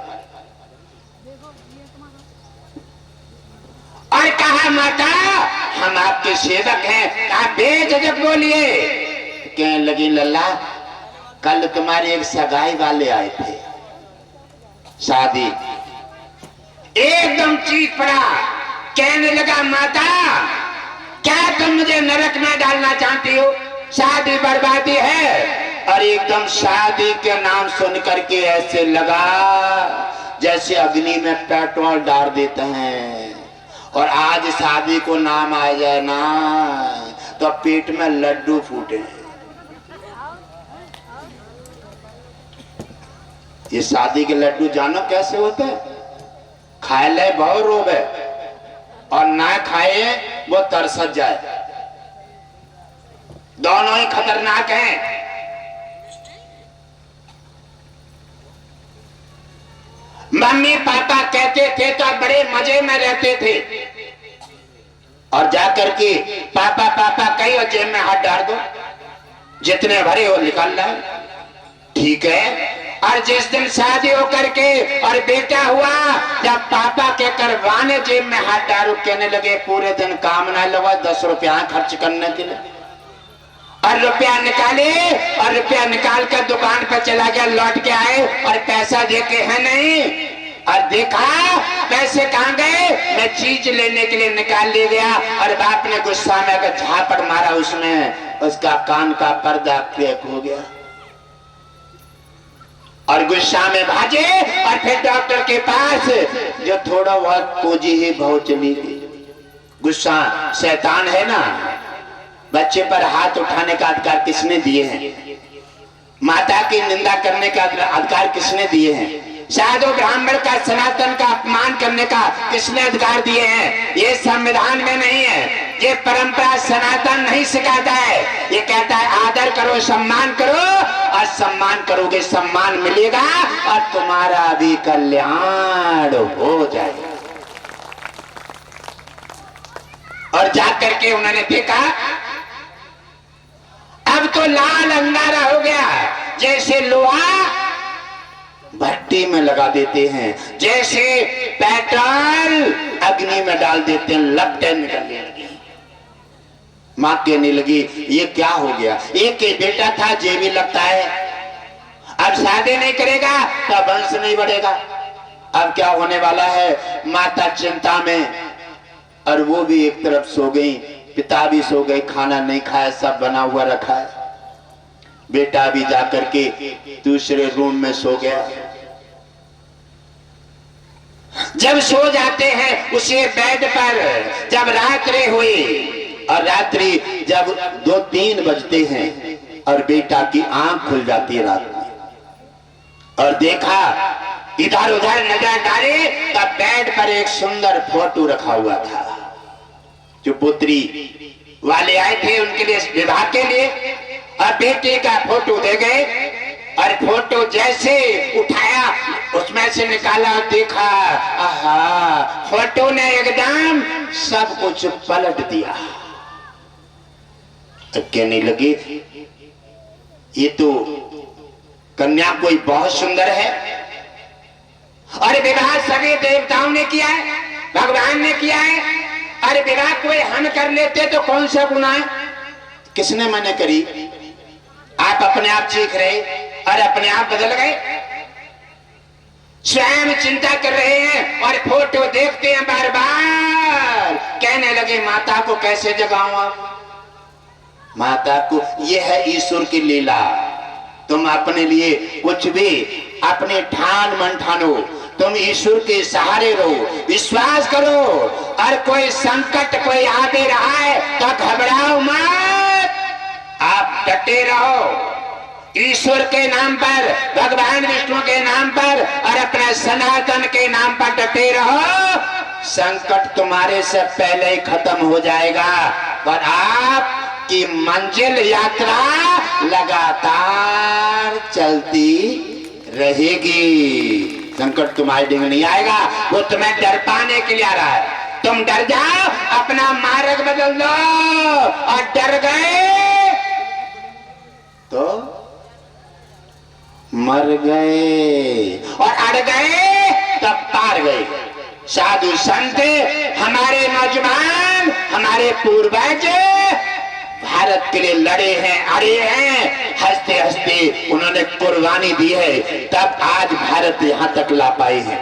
और कहा माता हम आपके सेवक हैं। कहा बेझिझक बोलिए। कहने लगी, लल्ला कल तुम्हारे एक सगाई वाले आए थे, शादी। एकदम चीख पड़ा, कहने लगा, माता क्या तुम मुझे नरक में डालना चाहती हो? शादी बर्बादी है। और एकदम शादी के नाम सुन करके ऐसे लगा जैसे अग्नि में पेट्रोल डाल देते हैं। और आज शादी को नाम आ जाए ना तो पेट में लड्डू फूटे। ये शादी के लड्डू जानो कैसे होते हैं? खाए ले बहुत रोग है, और ना खाए वो तरसत जाए। दोनों ही खतरनाक हैं। मम्मी पापा कहते थे तो बड़े मजे में रहते थे, और जाकर के पापा पापा कही और जेब में हाथ डाल दो, जितने भरे हो निकाल ला। ठीक है। और जिस दिन शादी होकर के और बेटा हुआ, जब पापा के करवाने जेब में हाथ डालो, कहने लगे पूरे दिन काम ना लगा, 10 रुपया खर्च करने के लिए। और रुपया निकाले और रुपया निकाल कर दुकान पर चला गया, लौट के आए और पैसा देके है नहीं, और देखा पैसे कहाँ गए, मैं चीज लेने के लिए निकाल ले गया, और बाप ने गुस्सा में अगर झापड़ मारा उसमें, उसका कान का पर्दा क्रैक हो गया और गुस्सा में भागे और फिर डॉक्टर के पास, जो थोड़ा बहुत पूंजी ही बहुत चली गई। गुस्सा शैतान है ना। बच्चे पर हाथ उठाने का अधिकार किसने दिए हैं? माता की निंदा करने का अधिकार किसने दिए हैं? साधु ब्राह्मण का, सनातन का अपमान करने का किसने अधिकार दिए हैं? ये संविधान में नहीं है, ये परंपरा सनातन नहीं सिखाता है। ये कहता है आदर करो, सम्मान करो, और सम्मान करोगे सम्मान मिलेगा और तुम्हारा भी कल्याण हो जाएगा। और जाकर के उन्होंने देखा अब तो लाल अंगारा हो गया, जैसे लोहा भट्टी में लगा देते हैं, जैसे पेट्रोल अग्नि में डाल देते हैं, लपटें निकलने लगी। मां कहने लगी ये क्या हो गया? एक ही बेटा था, जे भी लगता है, अब शादी नहीं करेगा तो वंश नहीं बढ़ेगा। अब क्या होने वाला है? माता चिंता में, और वो भी एक तरफ सो गई, पिता भी सो गए, खाना नहीं खाया, सब बना हुआ रखा है। बेटा भी जाकर के दूसरे रूम में सो गया। जब सो जाते हैं उसी बेड पर, जब रात्रि हुई, और रात्रि जब 2-3 बजते हैं और बेटा की आंख खुल जाती है रात में, और देखा इधर उधर नजर डाली, तब बेड पर एक सुंदर फोटो रखा हुआ था। जो पुत्री वाले आए थे उनके लिए विवाह के लिए, और बेटे का फोटो दे गए, और फोटो जैसे उठाया उसमें से निकाला, देखा आहा, फोटो ने एकदम सब कुछ पलट दिया। कहने लगी ये तो कन्या कोई बहुत सुंदर है, और विवाह सभी देवताओं ने किया है, भगवान ने किया है, अरे विवाह कोई हम कर लेते तो कौन सा गुनाह है? किसने मना करी? आप अपने आप सीख रहे और अपने आप बदल गए, स्वयं चिंता कर रहे हैं और फोटो देखते हैं बार बार। कहने लगे माता को कैसे जगाऊं? माता को, यह है ईश्वर की लीला। तुम अपने लिए कुछ भी अपने ठान मन ठानो, तुम ईश्वर के सहारे रहो, विश्वास करो, और कोई संकट कोई आ भी रहा है तो घबराओ मत, आप डटे रहो ईश्वर के नाम पर, भगवान विष्णु के नाम पर, और अपने सनातन के नाम पर डटे रहो। संकट तुम्हारे से पहले ही खत्म हो जाएगा और आपकी मंजिल यात्रा लगातार चलती रहेगी। संकट तुम्हारे डिंग नहीं आएगा, वो तुम्हें डर पाने के लिए आ रहा है। तुम डर जाओ, अपना मार्ग बदल दो, और डर गए तो मर गए, और अड़ गए तब पार गए। साधु संत, हमारे नौजवान, हमारे पूर्वज भारत के लिए लड़े हैं, अड़े हैं, हंसते हंसते उन्होंने कुर्बानी दी है, तब आज भारत यहाँ तक ला पाए हैं।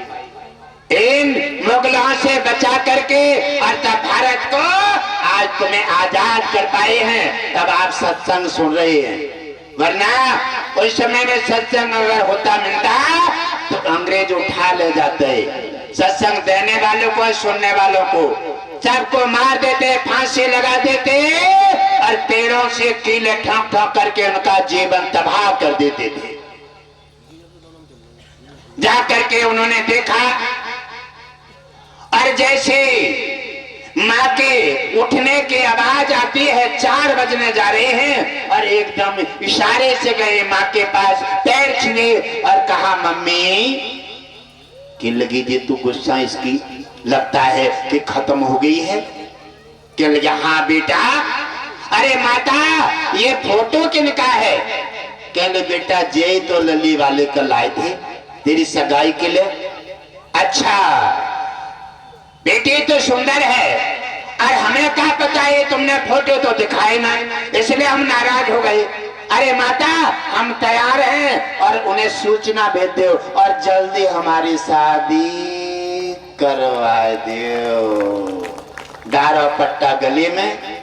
इन मुगलों से बचा करके और तब भारत को आज तुम्हें आजाद कर पाए हैं, तब आप सत्संग सुन रहे हैं। वरना उस समय में सत्संग अगर होता मिलता तो अंग्रेज उठा ले जाते, सत्संग देने वालों को, सुनने वालों को सबको मार देते, फांसी लगा देते, और पेड़ों से कीले ठोक ठोक करके उनका जीवन तबाह कर देते थे। जा करके उन्होंने देखा, और जैसे माँ के उठने की आवाज आती है, 4 बजने जा रहे हैं, और एकदम इशारे से गए माँ के पास, पैर छुए और कहा मम्मी कि लगी जी तू गुस्सा इसकी लगता है कि खत्म हो गई है? क्या लगे? हाँ बेटा। अरे माता ये फोटो किनका है? कहले बेटा जय तो लली वाले कल आए थे तेरी सगाई के लिए। अच्छा बेटी तो सुंदर है, और हमें क्या पता है तुमने फोटो फोटो तो दिखाए ना, इसलिए हम नाराज हो गए। अरे माता हम तैयार हैं और उन्हें सूचना भेज दो और जल्दी हमारी शादी करवा दो। दारो पट्टा गली में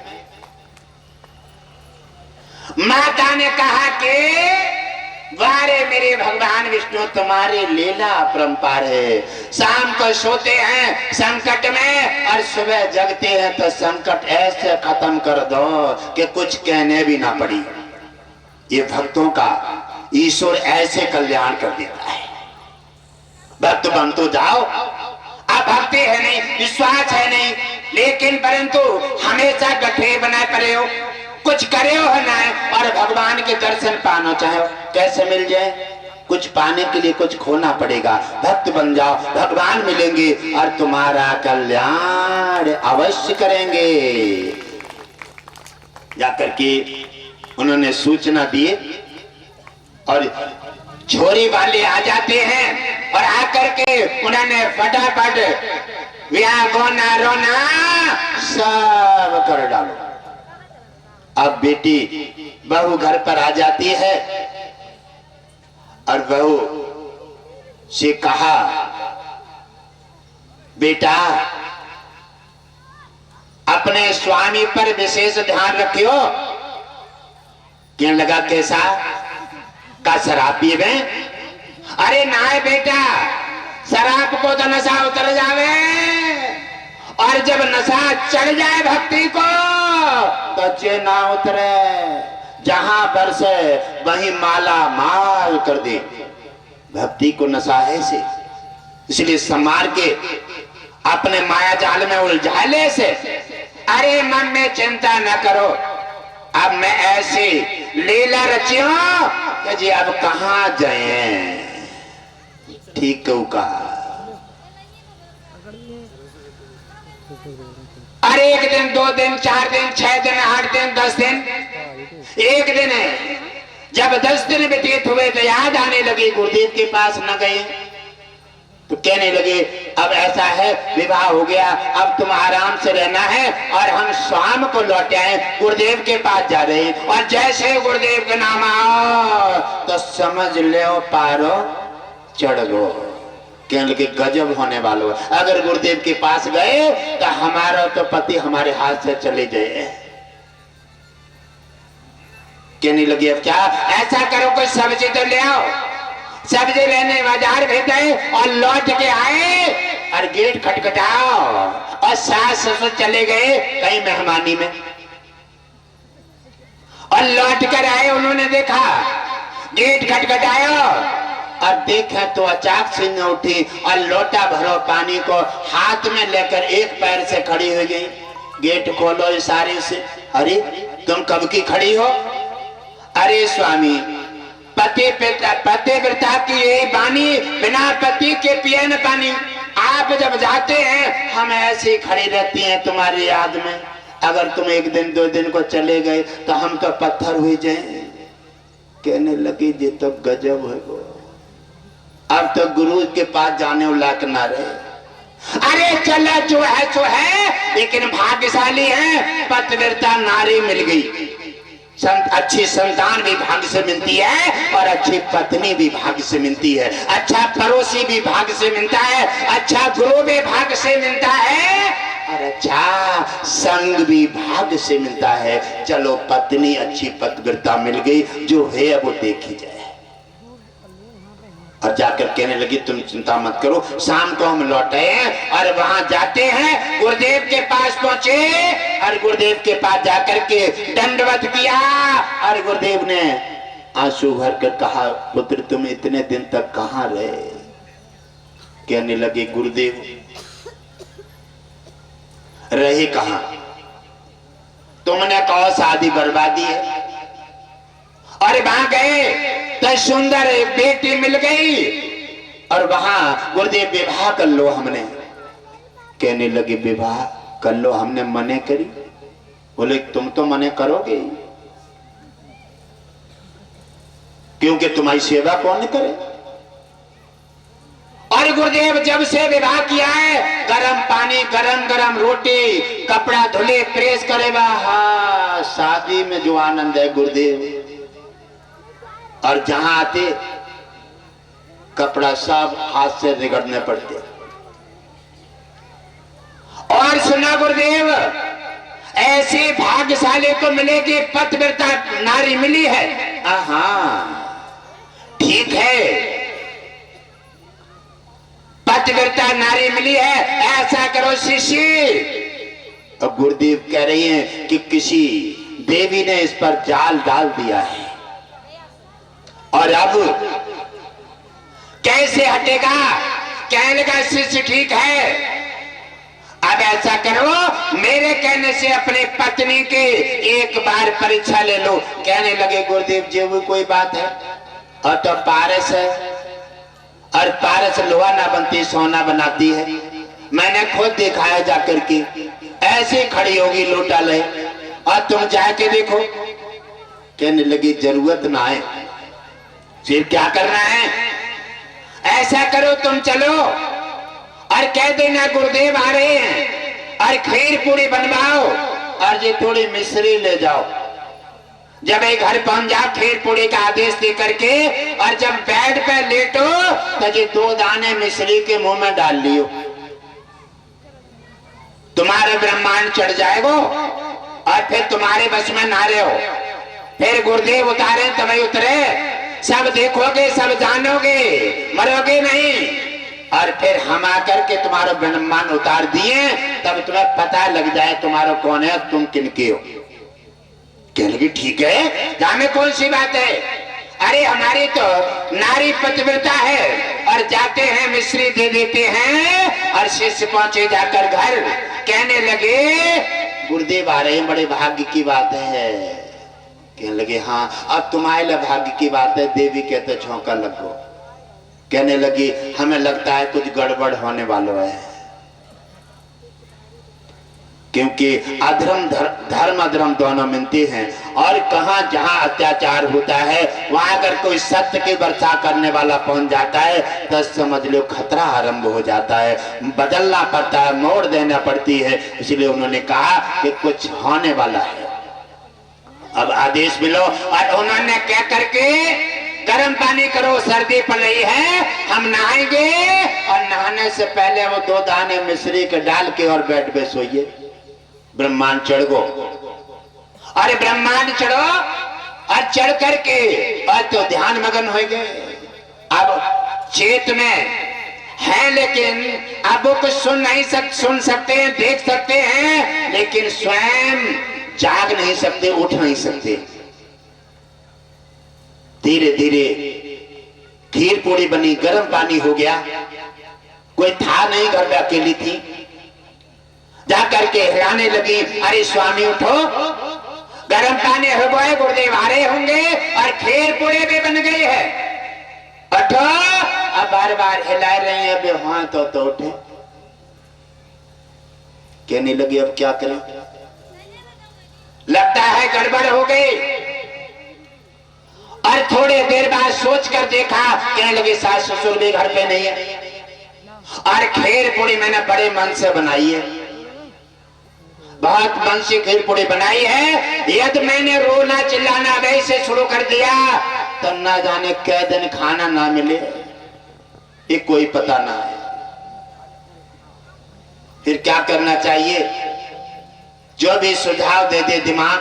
माता ने कहा कि वारे मेरे भगवान विष्णु, तुम्हारी लीला अपरंपार है। शाम को सोते हैं संकट में और सुबह जगते हैं तो संकट ऐसे खत्म कर दो कि कुछ कहने भी ना पड़ी। ये भक्तों का ईश्वर ऐसे कल्याण कर देता है। भक्त बनतो जाओ। अब भक्ति है नहीं, विश्वास है नहीं, लेकिन परंतु हमेशा गठे बनाए पड़े हो, कुछ करे हो ना, और भगवान के दर्शन पाना चाहो, कैसे मिल जाए? कुछ पाने के लिए कुछ खोना पड़ेगा। भक्त बन जाओ, भगवान मिलेंगे और तुम्हारा कल्याण अवश्य करेंगे। जाकर के उन्होंने सूचना दी और छोरी वाले आ जाते हैं और आकर के उन्होंने फटाफट ब्याह गोना रोना सब कर डालो। अब बेटी बहू घर पर आ जाती है और बहू से कहा, बेटा अपने स्वामी पर विशेष ध्यान रखियो। कहने लगा कैसा? का शराब पीवे? अरे ना बेटा, शराब को तो नशा उतर जावे और जब नशा चढ़ जाए भक्ति को तो चे ना उतरे, जहां बरसे वहीं माला माल कर दे। भक्ति को नशा है से, इसलिए समार के अपने माया जाल में उलझा ले से। अरे मन में चिंता न करो, अब मैं ऐसी लीला रचियो कि जी अब कहां जाए। ठीक क्यों कहा? अरे एक दिन, 2 दिन, 4 दिन, 6 दिन, 8 दिन, 10 दिन, एक दिन है जब 10 दिन व्यतीत हुए तो याद आने लगी, गुरुदेव के पास न गए तो कहने लगे अब ऐसा है, विवाह हो गया, अब तुम आराम से रहना है और हम शाम को लौट आए, गुरुदेव के पास जा रहे हैं। और जैसे गुरुदेव का नाम आओ तो समझ लो पारो चढ़ गो। कहने लगे गजब होने वालों, अगर गुरुदेव के पास गए तो हमारा तो पति हमारे हाथ से चले जाए। कहने लगे अब क्या? ऐसा करो कोई सब्जी तो ले आओ। सब्जी लेने बाजार भेजे और लौट के आए और गेट खटखटाओ और सास ससुर चले गए कहीं मेहमानी में और लौट कर आए। उन्होंने देखा, गेट खटखटाया और देखा तो अचानक से न उठी और लोटा भरो पानी को हाथ में लेकर एक पैर से खड़ी हो गई। गेट खोलो इशारे से। अरे तुम कब की खड़ी हो? अरे स्वामी, पतिव्रता की यही बानी, बिना पति के पिए न पानी। आप जब जाते हैं हम ऐसे खड़ी रहती हैं तुम्हारी याद में। अगर तुम 1 दिन 2 दिन को चले गए तो हम तो पत्थर हुए जाए। कहने लगी ये तो गजब है वो, अब तो गुरु के पास जाने लायक ना रहे। अरे चला जो है सो है, लेकिन भाग्यशाली है, पतिव्रता नारी मिल गई। अच्छी संतान भी भाग्य से मिलती है और अच्छी पत्नी भी भाग्य से मिलती है। अच्छा पड़ोसी भी भाग्य से मिलता है, अच्छा गुरु भी भाग्य से मिलता है और अच्छा संग भी भाग्य से मिलता है। चलो पत्नी अच्छी पतिव्रता मिल गई, जो है वो देखी जाए। और जाकर कहने लगी तुम चिंता मत करो, शाम को हम लौटे और वहां जाते हैं। गुरुदेव के पास पहुंचे और गुरुदेव के पास जाकर के दंडवत किया और गुरुदेव ने आंसू भर कर कहा, पुत्र तुम इतने दिन तक कहां रहे? कहने लगे गुरुदेव रहे कहां, तुमने कहो शादी बर्बादी है। और वहां गए तो सुंदर एक बेटी मिल गई और वहां गुरुदेव विवाह कर लो हमने। कहने लगे विवाह कर लो, हमने मने करी? बोले तुम तो मने करोगे, क्योंकि तुम्हारी सेवा कौन करे। और और गुरुदेव जब से विवाह किया है, गरम पानी, गरम गरम रोटी, कपड़ा धुले, प्रेस करे, वाह शादी में जो आनंद है गुरुदेव। और जहां आते कपड़ा सब हाथ से रगड़ने पड़ते। और सुना गुरुदेव, ऐसी भाग्यशाली को मिलेगी, पतिव्रता नारी मिली है। हाँ ठीक है, पतिव्रता नारी मिली है, ऐसा करो शिष्य। अब गुरुदेव कह रही हैं कि किसी देवी ने इस पर जाल डाल दिया है, और अब कैसे हटेगा? कहने लगा शिष्य ठीक है, अब ऐसा करो, मेरे कहने से अपने पत्नी की एक बार परीक्षा ले लो। कहने लगे गुरुदेव जी वो कोई बात है, और तो पारस है, और पारस लोहा ना बनती सोना बनाती है। मैंने खुद देखा है जाकर के, ऐसे खड़ी होगी लोटा ले, और तुम जाके देखो। कहने लगी जरूरत ना है, फिर क्या करना है? ऐसा करो तुम चलो और कह देना गुरुदेव आ रहे हैं, और खीर पूरी बनवाओ, और ये थोड़ी मिश्री ले जाओ। जब एक घर पहुंच जाओ, खीर पूरी का आदेश दे करके, और जब बेड पे लेटो तो ये 2 दाने मिश्री के मुंह में डाल लियो, तुम्हारे ब्रह्मांड चढ़ जाएगा, और फिर तुम्हारे बस में ना रहे हो। फिर गुरुदेव उतारे तभी उतरे, सब देखोगे, सब जानोगे, मरोगे नहीं। और फिर हम आकर के तुम्हारा ब्रह्मांड उतार दिए, तब तुम्हें पता लग जाए तुम्हारा कौन है, तुम किनके हो। कहने लगी ठीक है, जाने कौन सी बात है? अरे हमारी तो नारी पतिव्रता है, और जाते हैं मिश्री दे देते हैं, और शिष्य पहुंचे जाकर घर। कहने लगे गुरुदेव आ रहे हैं, बड़े भाग्य की बात है। कहने लगे हाँ, अब तुम्हारे लिए भाग्य की बात है, देवी कहते झोंका लगो। कहने लगी हमें लगता है कुछ गड़बड़ होने वाला है, क्योंकि अधर्म धर्म अधर्म दोनों मिलते हैं, और कहां जहां अत्याचार होता है वहां अगर कोई सत्य की वर्षा करने वाला पहुंच जाता है तो समझ लो खतरा आरंभ हो जाता है, बदलना पड़ता है, मोड़ देना पड़ती है। इसलिए उन्होंने कहा कि कुछ होने वाला है, अब आदेश मिलो। और उन्होंने क्या करके गर्म पानी करो, सर्दी पड़ रही है, हम नहाएंगे, और नहाने से पहले वो 2 दाने मिश्री के डाल के और बेड पे सोइए। ब्रह्मांड चढ़ गो, अरे ब्रह्मांड चढ़ो, और चढ़ करके और तो ध्यान मगन हो गए। अब चेत में है, लेकिन अब वो कुछ सुन सकते हैं, देख सकते हैं, लेकिन स्वयं जाग नहीं सकते, उठ नहीं सकते। धीरे धीरे खीर पूरी बनी, गर्म पानी हो गया, कोई था नहीं, घर में अकेली थी। जाकर के हिलाने लगी, अरे स्वामी उठो, गर्म पानी हो गए, गुरुदेव आ रहे होंगे, और खीर पूरी भी बन गई है, उठो। अब बार बार हिला रहे हैं, अब हाँ तो उठे। कहने लगी अब क्या करें, लगता है गड़बड़ हो गई। और थोड़ी देर बाद सोच कर देखा, कहने लगे सास ससुर भी घर पे नहीं है, और खीर पूरी मैंने बड़े मन से बनाई है, बहुत मन से खीर पूरी बनाई है। यदि मैंने रोना चिल्लाना वैसे शुरू कर दिया तो ना जाने कै दिन खाना ना मिले, ये कोई पता ना है। फिर क्या करना चाहिए? जो भी सुझाव दे दे दिमाग,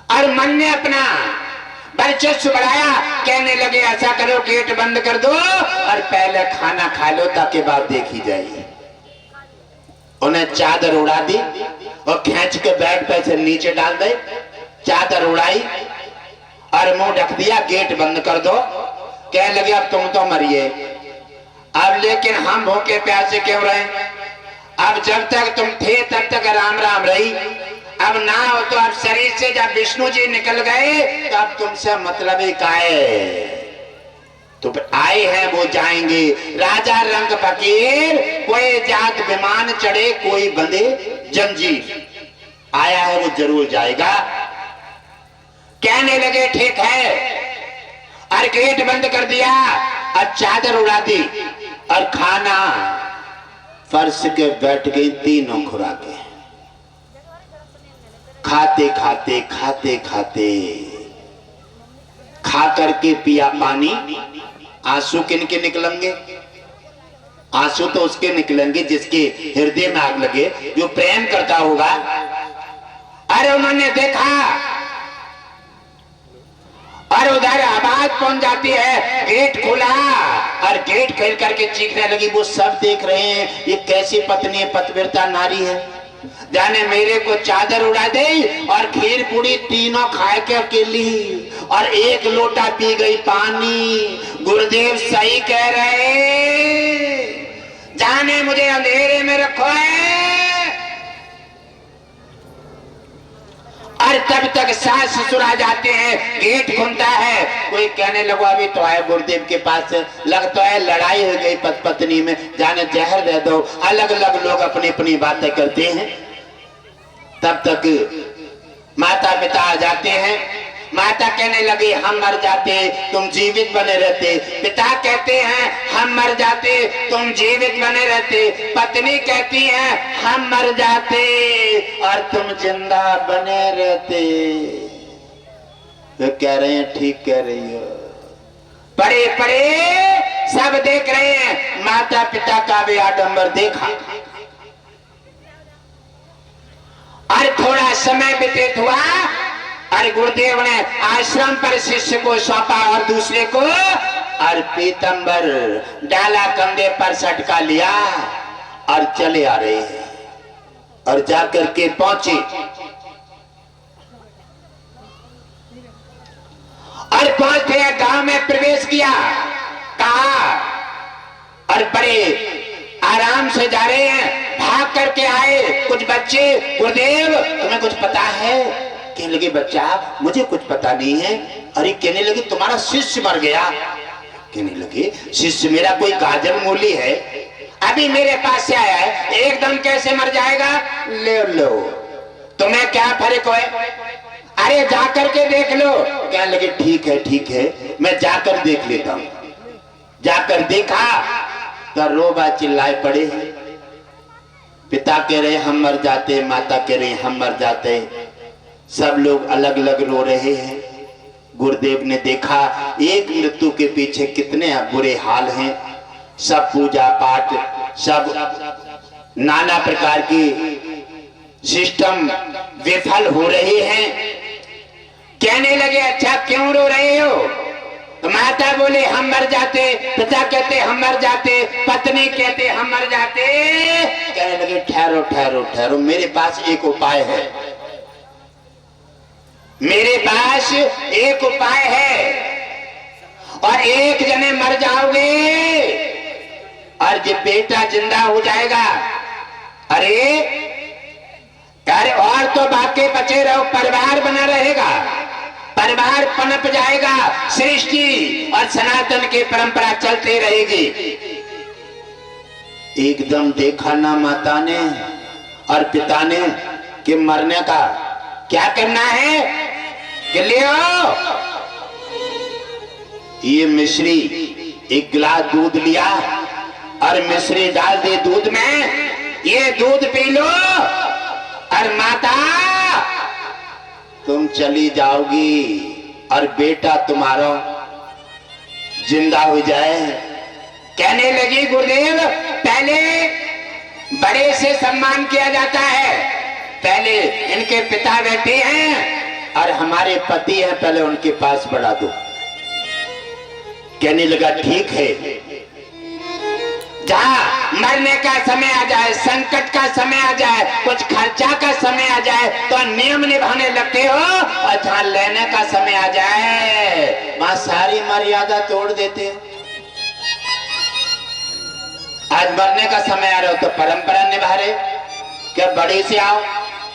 और मन ने अपना वर्चस्व बढ़ाया। कहने लगे ऐसा करो, गेट बंद कर दो और पहले खाना खा लो, ताकि बात देखी जाए। उन्हें चादर उड़ा दी और खींच के बेड पे से नीचे डाल दे, चादर उड़ाई और मुंह ढक दिया, गेट बंद कर दो। कहने लगे अब तुम तो मरिए, अब लेकिन हम भूखे प्यासे क्यों रहे? अब जब तक तुम थे तब तक राम राम रही, अब ना हो तो अब शरीर से जब विष्णु जी निकल गए तो अब तुमसे मतलब ही का है। तो आए हैं वो जाएंगे, राजा रंग फकीर, कोई जात विमान चढ़े कोई बंधे जंजीर, आया है वो जरूर जाएगा। कहने लगे ठीक है, और गेट बंद कर दिया और चादर उड़ा दी। और खाना फर्श के बैठ गई तीनों खुराकें। खाते खाते खाते खाते खा करके पिया पानी, आंसू किनके निकलेंगे? आंसू तो उसके निकलेंगे जिसके हृदय में आग लगे, जो प्रेम करता होगा। अरे उन्होंने देखा और उधर आवाज पहुंच जाती है, गेट खुला और गेट खोल करके चीखने लगी। वो सब देख रहे हैं ये कैसी पत्नी है, पतिव्रता नारी है, जाने मेरे को चादर उड़ा दे और खीर पूरी तीनों खाए के अकेली और एक लोटा पी गई पानी। गुरुदेव सही कह रहे, जाने मुझे अंधेरे में रखो है। और तब तक सास ससुर आ जाते हैं, गेट खुलता है। कोई कहने लगो अभी तो आए गुरुदेव के पास, लगता है लड़ाई हो गई पति पत्नी में, जाने जहर दे दो। अलग अलग लोग अपनी अपनी बातें करते हैं। तब तक माता पिता आ जाते हैं। माता कहने लगी हम मर जाते तुम जीवित बने रहते। पिता कहते हैं हम मर जाते तुम जीवित बने रहते। पत्नी कहती है हम मर जाते और तुम जिंदा बने रहते। वे कह रहे हैं ठीक कह रही हो। परे परे सब देख रहे हैं। माता पिता का भी आडंबर देखा और थोड़ा समय व्यतीत हुआ और गुरुदेव ने आश्रम पर शिष्य को सौंपा और दूसरे को, और पीतंबर डाला कंधे पर सटका लिया और चले आ रहे हैं। और जाकर के पहुंचे और पहुंचते गांव में प्रवेश किया। कहा और बड़े आराम से जा रहे हैं, भाग करके आए कुछ बच्चे। गुरुदेव तुम्हें कुछ पता है? कहने लगे बच्चा मुझे कुछ पता नहीं है। अरे कहने लगे तुम्हारा शिष्य मर गया। कहने लगे शिष्य मेरा कोई गाजर मूली है, अभी मेरे पास से आया है, एकदम कैसे मर जाएगा? ले लो तुम्हें क्या फर्क है? अरे जाकर के देख लो। कहने लगे ठीक है मैं जाकर देख लेता हूं। जाकर देखा तो रोबा चिल्लाए पड़े। पिता कह रहे हम मर जाते, माता कह रहे हम मर जाते, सब लोग अलग अलग रो रहे हैं। गुरुदेव ने देखा एक मृत्यु के पीछे कितने बुरे हाल हैं। सब पूजा पाठ, सब नाना प्रकार की सिस्टम विफल हो रहे हैं। कहने लगे अच्छा क्यों रो रहे हो? तो माता बोले हम मर जाते, पिता कहते हम मर जाते, पत्नी कहते हम मर जाते। कहने लगे ठहरो ठहरो ठहरो, मेरे पास एक उपाय है, मेरे पास एक उपाय है। और एक जने मर जाओगे और ये बेटा जिंदा हो जाएगा। अरे अरे और तो बाकी बचे रहो, परिवार बना रहेगा, परिवार पनप जाएगा, सृष्टि और सनातन की परंपरा चलती रहेगी। एकदम देखा ना माता ने और पिता ने कि मरने का क्या करना है कि ले आओ ये मिश्री, एक गिलास दूध लिया और मिश्री डाल दी दूध में, ये दूध पी लो और माता तुम चली जाओगी और बेटा तुम्हारा जिंदा हो जाए। कहने लगी गुरुदेव पहले बड़े से सम्मान किया जाता है, पहले इनके पिता बैठे हैं और हमारे पति हैं, पहले उनके पास बढ़ा दो। कहने लगा ठीक है, जहां मरने का समय आ जाए, संकट का समय आ जाए, कुछ खर्चा का समय आ जाए तो नियम निभाने लगते हो, और जहां लेने का समय आ जाए वहां सारी मर्यादा तोड़ देते हो। आज मरने का समय आ रहा हो तो परंपरा निभा रहे, क्या बड़े से आओ,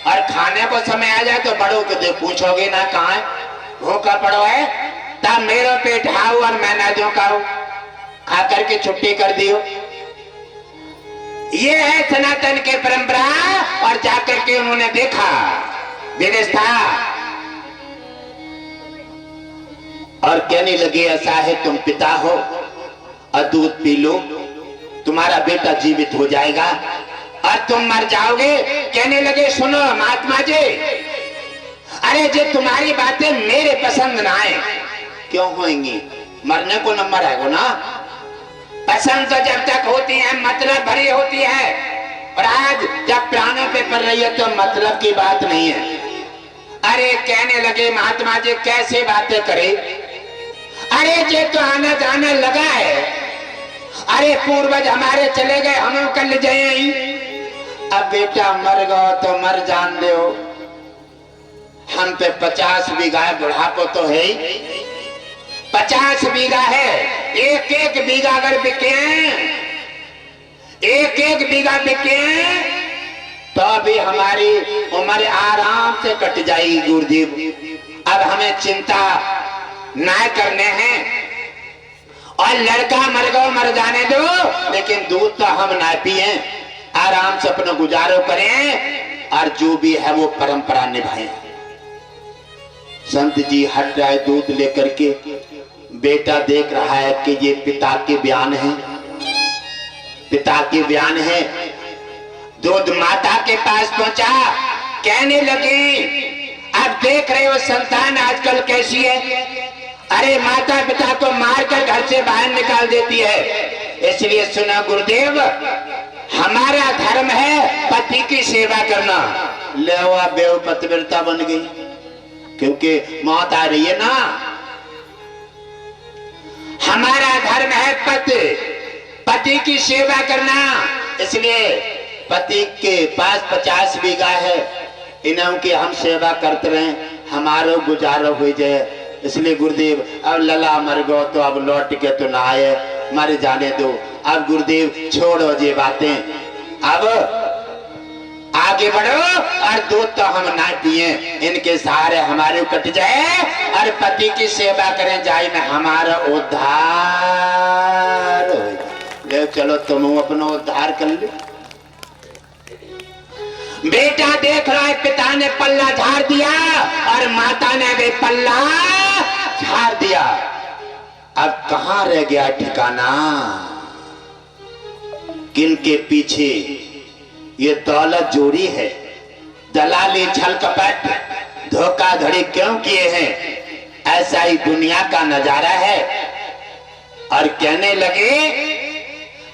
और खाने को समय आ जाए तो बड़ों को दे पूछोगे ना कहाँ है, भूखा पड़ो है, तब मेरा पेट हाउ और मैं ना जो खाऊ, खा करके छुट्टी कर दियो। ये है सनातन की परंपरा। और जाकर के उन्होंने देखा व्यवस्था और कहने लगे ऐसा है तुम पिता हो और दूध पी लो, तुम्हारा बेटा जीवित हो जाएगा और तुम मर जाओगे। कहने लगे सुनो महात्मा जी, अरे जो तुम्हारी बातें मेरे पसंद ना आए, क्यों होंगी? मरने को नंबर है ना। पसंद तो जब तक होती है मतलब भरी होती है, और आज जब प्राणों पे पड़ रही है तो मतलब की बात नहीं है। अरे कहने लगे महात्मा जी कैसे बातें करे, अरे जे तो आना जाना लगा है, अरे पूर्वज हमारे चले गए, हम कल जाए, अब बेटा मर गो तो मर जान दो, हम पे 50 बीघा बुढ़ापो तो है ही, 50 बीघा है, एक एक बीघा अगर बिके, एक एक बीघा बिके तो भी हमारी उम्र आराम से कट जाएगी गुरुदेव। अब हमें चिंता ना करने हैं, और लड़का मर गो मर जाने दो, लेकिन दूध तो हम ना पिए, आराम से अपना गुजारो करें और जो भी है वो परंपरा निभाएं। संत जी हट रहा है दूध लेकर के, बेटा देख रहा है कि ये पिता के बयान है, पिता के बयान है। दूध माता के पास पहुंचा, कहने लगी अब देख रहे हो संतान आजकल कैसी है, अरे माता पिता को मारकर घर से बाहर निकाल देती है। इसलिए सुना गुरुदेव, हमारा धर्म है पति की सेवा करना। ले बेव पतिव्रता बन गई, क्योंकि मौत आ रही है ना। हमारा धर्म है पति की सेवा करना, इसलिए पति के पास 50 बीघा है, इन्हों की हम सेवा करते रहे, हमारो गुजारो हो जाए। इसलिए गुरुदेव अब लला मर गो तो अब लौट के तो ना आए, मर जाने दो। अब गुरुदेव छोड़ो ये बातें, अब आगे बढ़ो और दूध तो हम ना पिए, इनके सहारे हमारे कट जाए और पति की सेवा करें, जाए में हमारा उद्धार हो जाए। चलो तुम अपना उद्धार कर लो। बेटा देख रहा है पिता ने पल्ला झाड़ दिया और माता ने भी पल्ला झाड़ दिया, अब कहां रह गया ठिकाना? किन के पीछे ये दौलत जोड़ी है, दलाली छल कपट धोखाधड़ी क्यों किए हैं? ऐसा ही दुनिया का नजारा है। और कहने लगे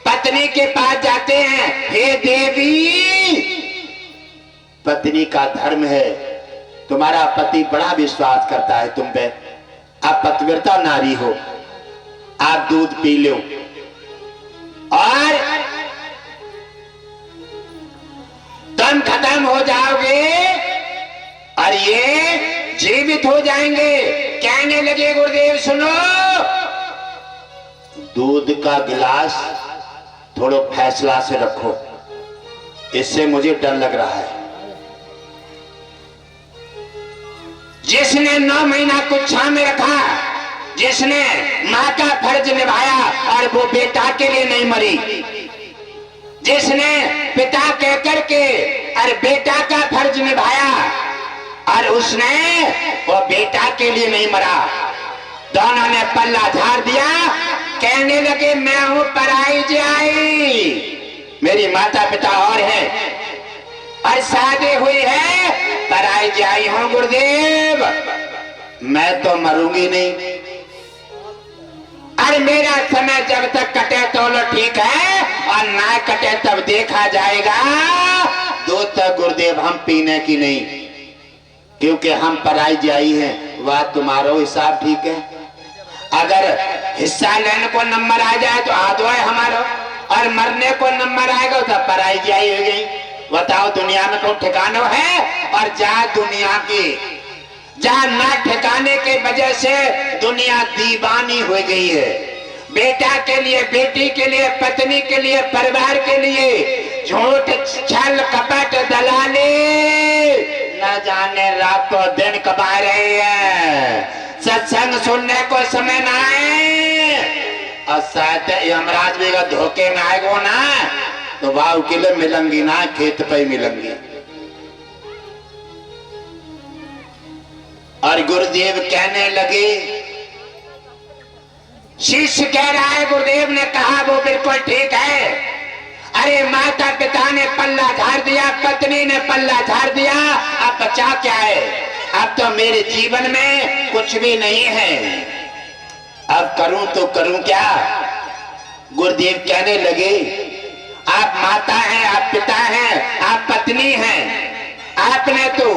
पत्नी के पास जाते हैं, हे देवी, पत्नी का धर्म है, तुम्हारा पति बड़ा विश्वास करता है तुम पे, आप पतिव्रता नारी हो, आप दूध पी लो और तुम खत्म हो जाओगे और ये जीवित हो जाएंगे। कहने लगे गुरुदेव सुनो, दूध का गिलास थोड़ा फैसला से रखो, इससे मुझे डर लग रहा है। जिसने 9 महीना कुच्छा में रखा, जिसने माँ का फर्ज निभाया और वो बेटा के लिए नहीं मरी, जिसने पिता कह करके और बेटा का फर्ज निभाया और उसने वो बेटा के लिए नहीं मरा, दोनों ने पल्ला झाड़ दिया। कहने लगे मैं हूं पराई जाई, मेरी माता पिता और हैं और शादी हुई है, पराई जाई हूं गुरुदेव, मैं तो मरूंगी नहीं, अरे मेरा समय जब तक कटे तो लो ठीक है, और ना कटे तब देखा जाएगा। दूध तो गुरुदेव हम पीने की नहीं, क्योंकि हम पराई जाई हैं। वह तुम्हारा हिसाब ठीक है, अगर हिस्सा लेने को नंबर आ जाए तो आधो है हमारा, और मरने को नंबर आएगा तो पराई जाई हो गई। बताओ दुनिया में कोई ठिकाना है? और जहाँ दुनिया की जहाँ ना ठिकाने के वजह से दुनिया दीवानी हो गई है, बेटा के लिए, बेटी के लिए, पत्नी के लिए, परिवार के लिए झूठ छल कपट दलाली न जाने रातों दिन कब आ रही है। सत्संग सुनने को समय ना आए और शायद यमराज भी धोखे में आएगो ना तो वाव के लिए मिलेंगी ना, खेत पे मिलेंगी। और गुरुदेव कहने लगे शिष्य कह रहा है गुरुदेव ने कहा वो बिल्कुल ठीक है। अरे माता पिता ने पल्ला झाड़ दिया, पत्नी ने पल्ला झाड़ दिया, अब बचा क्या है? अब तो मेरे जीवन में कुछ भी नहीं है, अब करूं तो करूं क्या? गुरुदेव कहने लगे आप माता हैं, आप पिता हैं, आप पत्नी हैं, आपने तो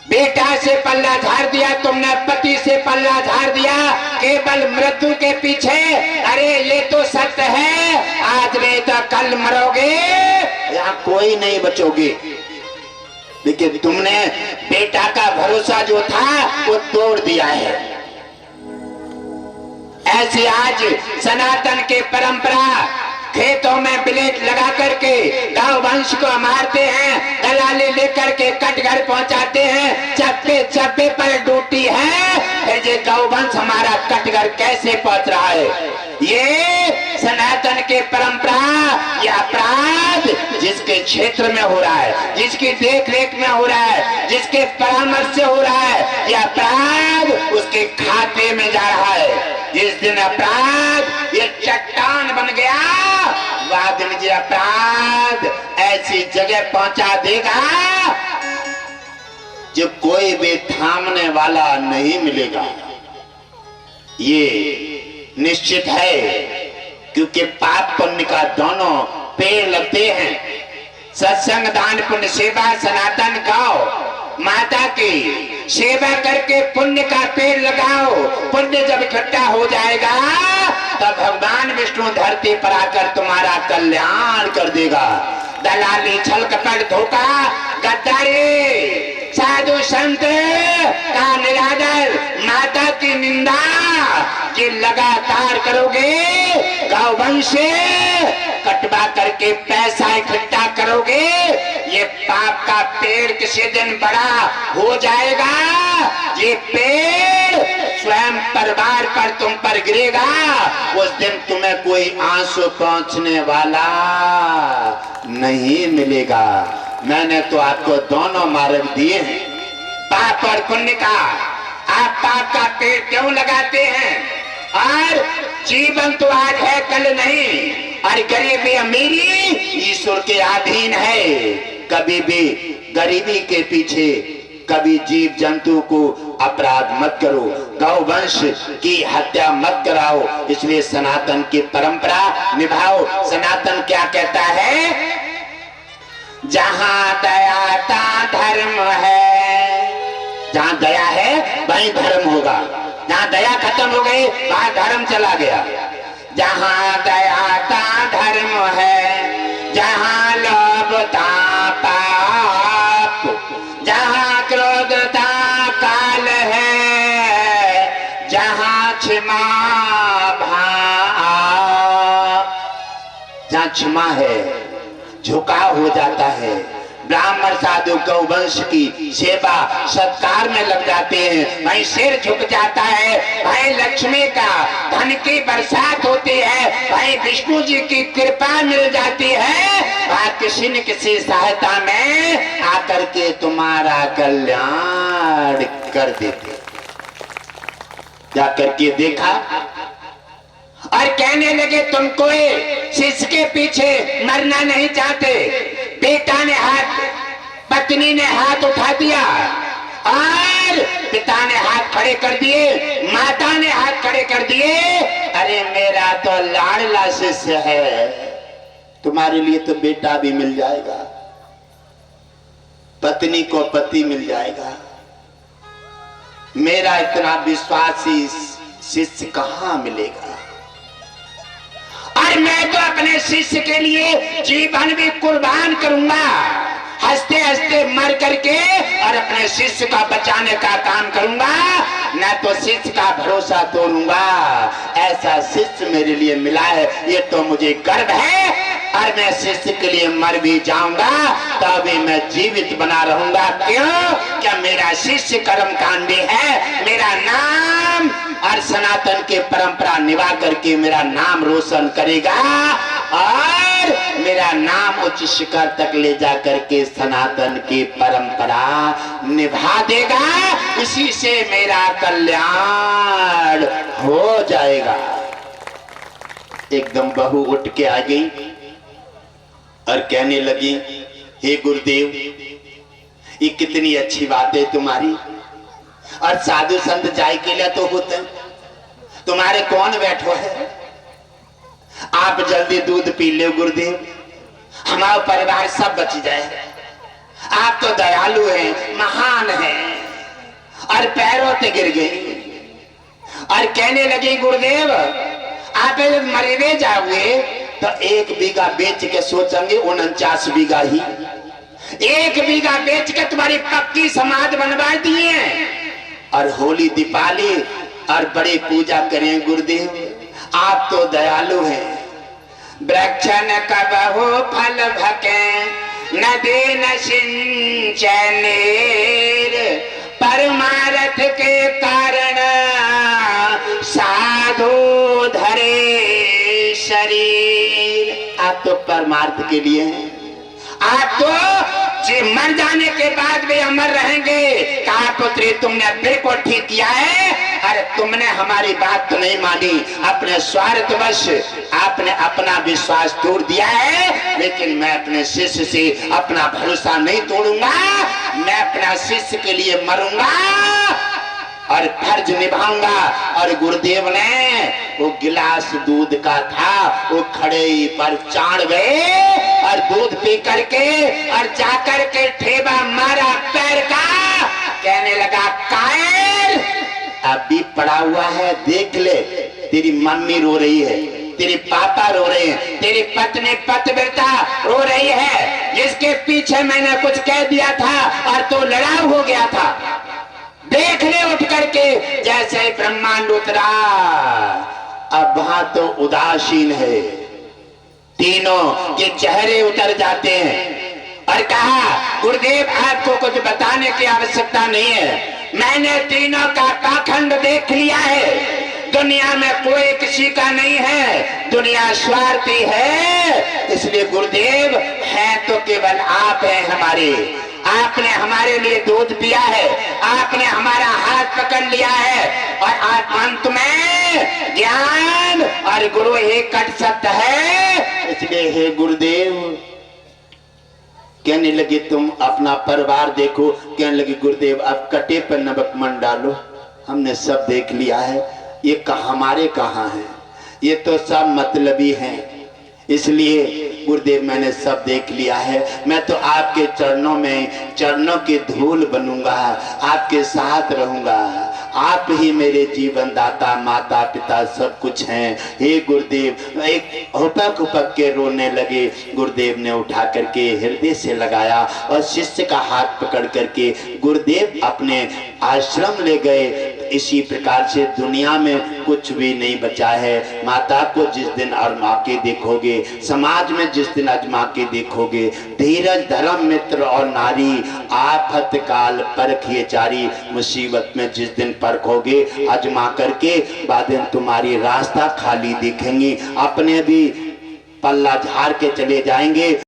बेटा से पल्ला झाड़ दिया, तुमने पति से पल्ला झाड़ दिया केवल मृत्यु के पीछे। अरे ये तो सत्य है, आज नहीं तो कल मरोगे, यहाँ कोई नहीं बचोगे। लेकिन तुमने बेटा का भरोसा जो था वो तोड़ दिया है। ऐसे आज सनातन के परंपरा खेतों में ब्लेड लगा करके गांव वंश को मारते हैं, दलाली लेकर के कटघर पहुंचाते हैं, चप्पे चप्पे पर ड्यूटी है। ये गांव वंश हमारा कटघर कैसे पहुंच रहा है? ये सनातन के परंपरा, यह अपराध जिसके क्षेत्र में हो रहा है, जिसकी देख रेख में हो रहा है, जिसके परामर्श से हो रहा है, यह अपराध उसके खाते में जा रहा है। जिस दिन अपराध ये चट्टान बन गया, वह दिन ये अपराध ऐसी जगह पहुंचा देगा जो कोई भी थामने वाला नहीं मिलेगा। ये निश्चित है, क्योंकि पाप पुण्य का दोनों पेड़ लगते हैं। सत्संग दान पुण्य सेवा सनातन गाओ, माता की सेवा करके पुण्य का पेड़ लगाओ। पुण्य जब इकट्ठा हो जाएगा तब भगवान विष्णु धरती पर आकर तुम्हारा कल्याण कर देगा। दलाली, छल कपट, धोखा, गद्दारी, साधु संत का निरादर, माता की निंदा कि लगातार करोगे, गौवंश कटवा करके पैसा इकट्ठा करोगे, ये पाप का पेड़ किसी दिन बड़ा हो जाएगा। ये पेड़ स्वयं परिवार पर तुम पर गिरेगा, उस दिन तुम्हें कोई आंसू पहुंचने वाला नहीं मिलेगा। मैंने तो आपको दोनों मार्ग दिए हैं, पाप और पुण्य का। आप पाप का पेड़ क्यों लगाते हैं? और जीवन तो आज है कल नहीं, और गरीबी अमीरी ईश्वर के अधीन है। कभी भी गरीबी के पीछे कभी जीव जंतु को अपराध मत करो, गौ वंश की हत्या मत कराओ। इसलिए सनातन की परंपरा निभाओ। सनातन क्या कहता है? जहां दया ता धर्म है, जहां दया है वहीं धर्म होगा। जहां दया खत्म हो गई वहां धर्म चला गया। जहां दया ता धर्म है, जहां लोभ ता पाप, जहां क्रोध ता काल है, जहां क्षमा भाव, जहां क्षमा है झुकाव हो जाता है। ब्राह्मण साधु गौवंश की सेवा सत्कार में लग जाते हैं, वहीं सिर झुक जाता है, वहीं लक्ष्मी का धन की बरसात होती है, वहीं विष्णु जी की कृपा मिल जाती है। वहां किसी न किसी सहायता में आकर के तुम्हारा कल्याण कर देते। जाकर के देखा और कहने लगे तुम कोई शिष्य के पीछे मरना नहीं चाहते। बेटा ने हाथ, पत्नी ने हाथ उठा दिया और पिता ने हाथ खड़े कर दिए, माता ने हाथ खड़े कर दिए। अरे मेरा तो लाडला शिष्य है, तुम्हारे लिए तो बेटा भी मिल जाएगा, पत्नी को पति मिल जाएगा। मेरा इतना विश्वासी शिष्य कहां मिलेगा? और मैं तो अपने शिष्य के लिए जीवन भी कुर्बान करूंगा, हंसते हंसते मर करके, और अपने शिष्य का बचाने का काम करूंगा, न तो शिष्य का भरोसा तोड़ूंगा। ऐसा शिष्य मेरे लिए मिला है, ये तो मुझे गर्व है। और मैं शिष्य के लिए मर भी जाऊंगा तो भी मैं जीवित बना रहूंगा। क्यों? क्या मेरा शिष्य कर्मकांडी है, मेरा नाम और सनातन के परंपरा निभा करके मेरा नाम रोशन करेगा। और और मेरा नाम उच्च शिखर तक ले जा करके सनातन की परंपरा निभा देगा, इसी से मेरा कल्याण हो जाएगा। एकदम बहू उठ के आ गई और कहने लगी, हे गुरुदेव, ये कितनी अच्छी बात है तुम्हारी, और साधु संत जाय के लिए तो होते हैं, तुम्हारे कौन बैठो है, आप जल्दी दूध पी ले गुरुदेव, हमारा परिवार सब बच जाए। आप तो दयालु हैं, महान हैं। और पैरों से गिर गई और कहने लगी, गुरुदेव आप जब मरने जाओगे तो 1 बीघा बेच के सोचेंगे 49 बीघा ही, 1 बीघा बेच के तुम्हारी पक्की समाधि बनवा दिए और होली दीपावली और बड़ी पूजा करें। गुरुदेव आप तो दयालु हैं। वृक्ष न कबहु फल भके नदी न सिंचन, परमार्थ के कारण साधु धरे शरीर। आप तो परमार्थ के लिए हैं, आप तो मर जाने के बाद भी अमर रहेंगे। कहा पुत्री तुमने बिल्कुल ठीक किया है, अरे तुमने हमारी बात तो नहीं मानी, अपने स्वार्थवश आपने अपना विश्वास तोड़ दिया है, लेकिन मैं अपने शिष्य से अपना भरोसा नहीं तोड़ूंगा। मैं अपना शिष्य के लिए मरूंगा और फर्ज निभाऊंगा। और गुरुदेव ने वो गिलास दूध का था, वो खड़े पर चाड़ गए और दूध पी करके और जाकर के ठेबा मारा पैर का, कहने लगा, कायर अभी पड़ा हुआ है, देख ले, तेरी मम्मी रो रही है, तेरे पापा रो रहे हैं, तेरी पत्नी पतिव्रता रो रही है, जिसके पीछे मैंने कुछ कह दिया था और तो लड़ाई हो गया था। देख ले उठ करके, जैसे ब्रह्मांड उतरा, अब वहां तो उदासीन है, तीनों के चेहरे उतर जाते हैं। और कहा, गुरुदेव आपको कुछ बताने की आवश्यकता नहीं है, मैंने तीनों का पाखंड देख लिया है। दुनिया में कोई किसी का नहीं है, दुनिया स्वार्थी है। इसलिए गुरुदेव है तो केवल आप हैं हमारे। आपने हमारे लिए दूध पिया है, आपने हमारा हाथ पकड़ लिया है, और अंत में ज्ञान और गुरु ही कट सकता है। इसलिए हे गुरुदेव, कहने लगे तुम अपना परिवार देखो। कहने लगे, गुरुदेव अब कटे पर नमक मन डालो, हमने सब देख लिया है, ये हमारे कहाँ है, ये तो सब मतलबी हैं। इसलिए गुरुदेव मैंने सब देख लिया है, मैं तो आपके चरणों में चरणों की धूल बनूंगा, आपके साथ रहूंगा, आप ही मेरे जीवन दाता, माता पिता सब कुछ हैं। हे गुरुदेव, एक हुपक हुपक के रोने लगे। गुरुदेव ने उठा करके हृदय से लगाया और शिष्य का हाथ पकड़ करके गुरुदेव अपने आश्रम ले गए। इसी प्रकार से दुनिया में कुछ भी नहीं बचा है। माता को जिस दिन आजमा के देखोगे, समाज में जिस दिन आजमा के देखोगे, धीरज धर्म मित्र और नारी, आफत काल परखिए चारी, मुसीबत में जिस दिन परखोगे आजमा करके, बाद दिन तुम्हारी रास्ता खाली दिखेंगी, अपने भी पल्ला झाड़ के चले जाएंगे।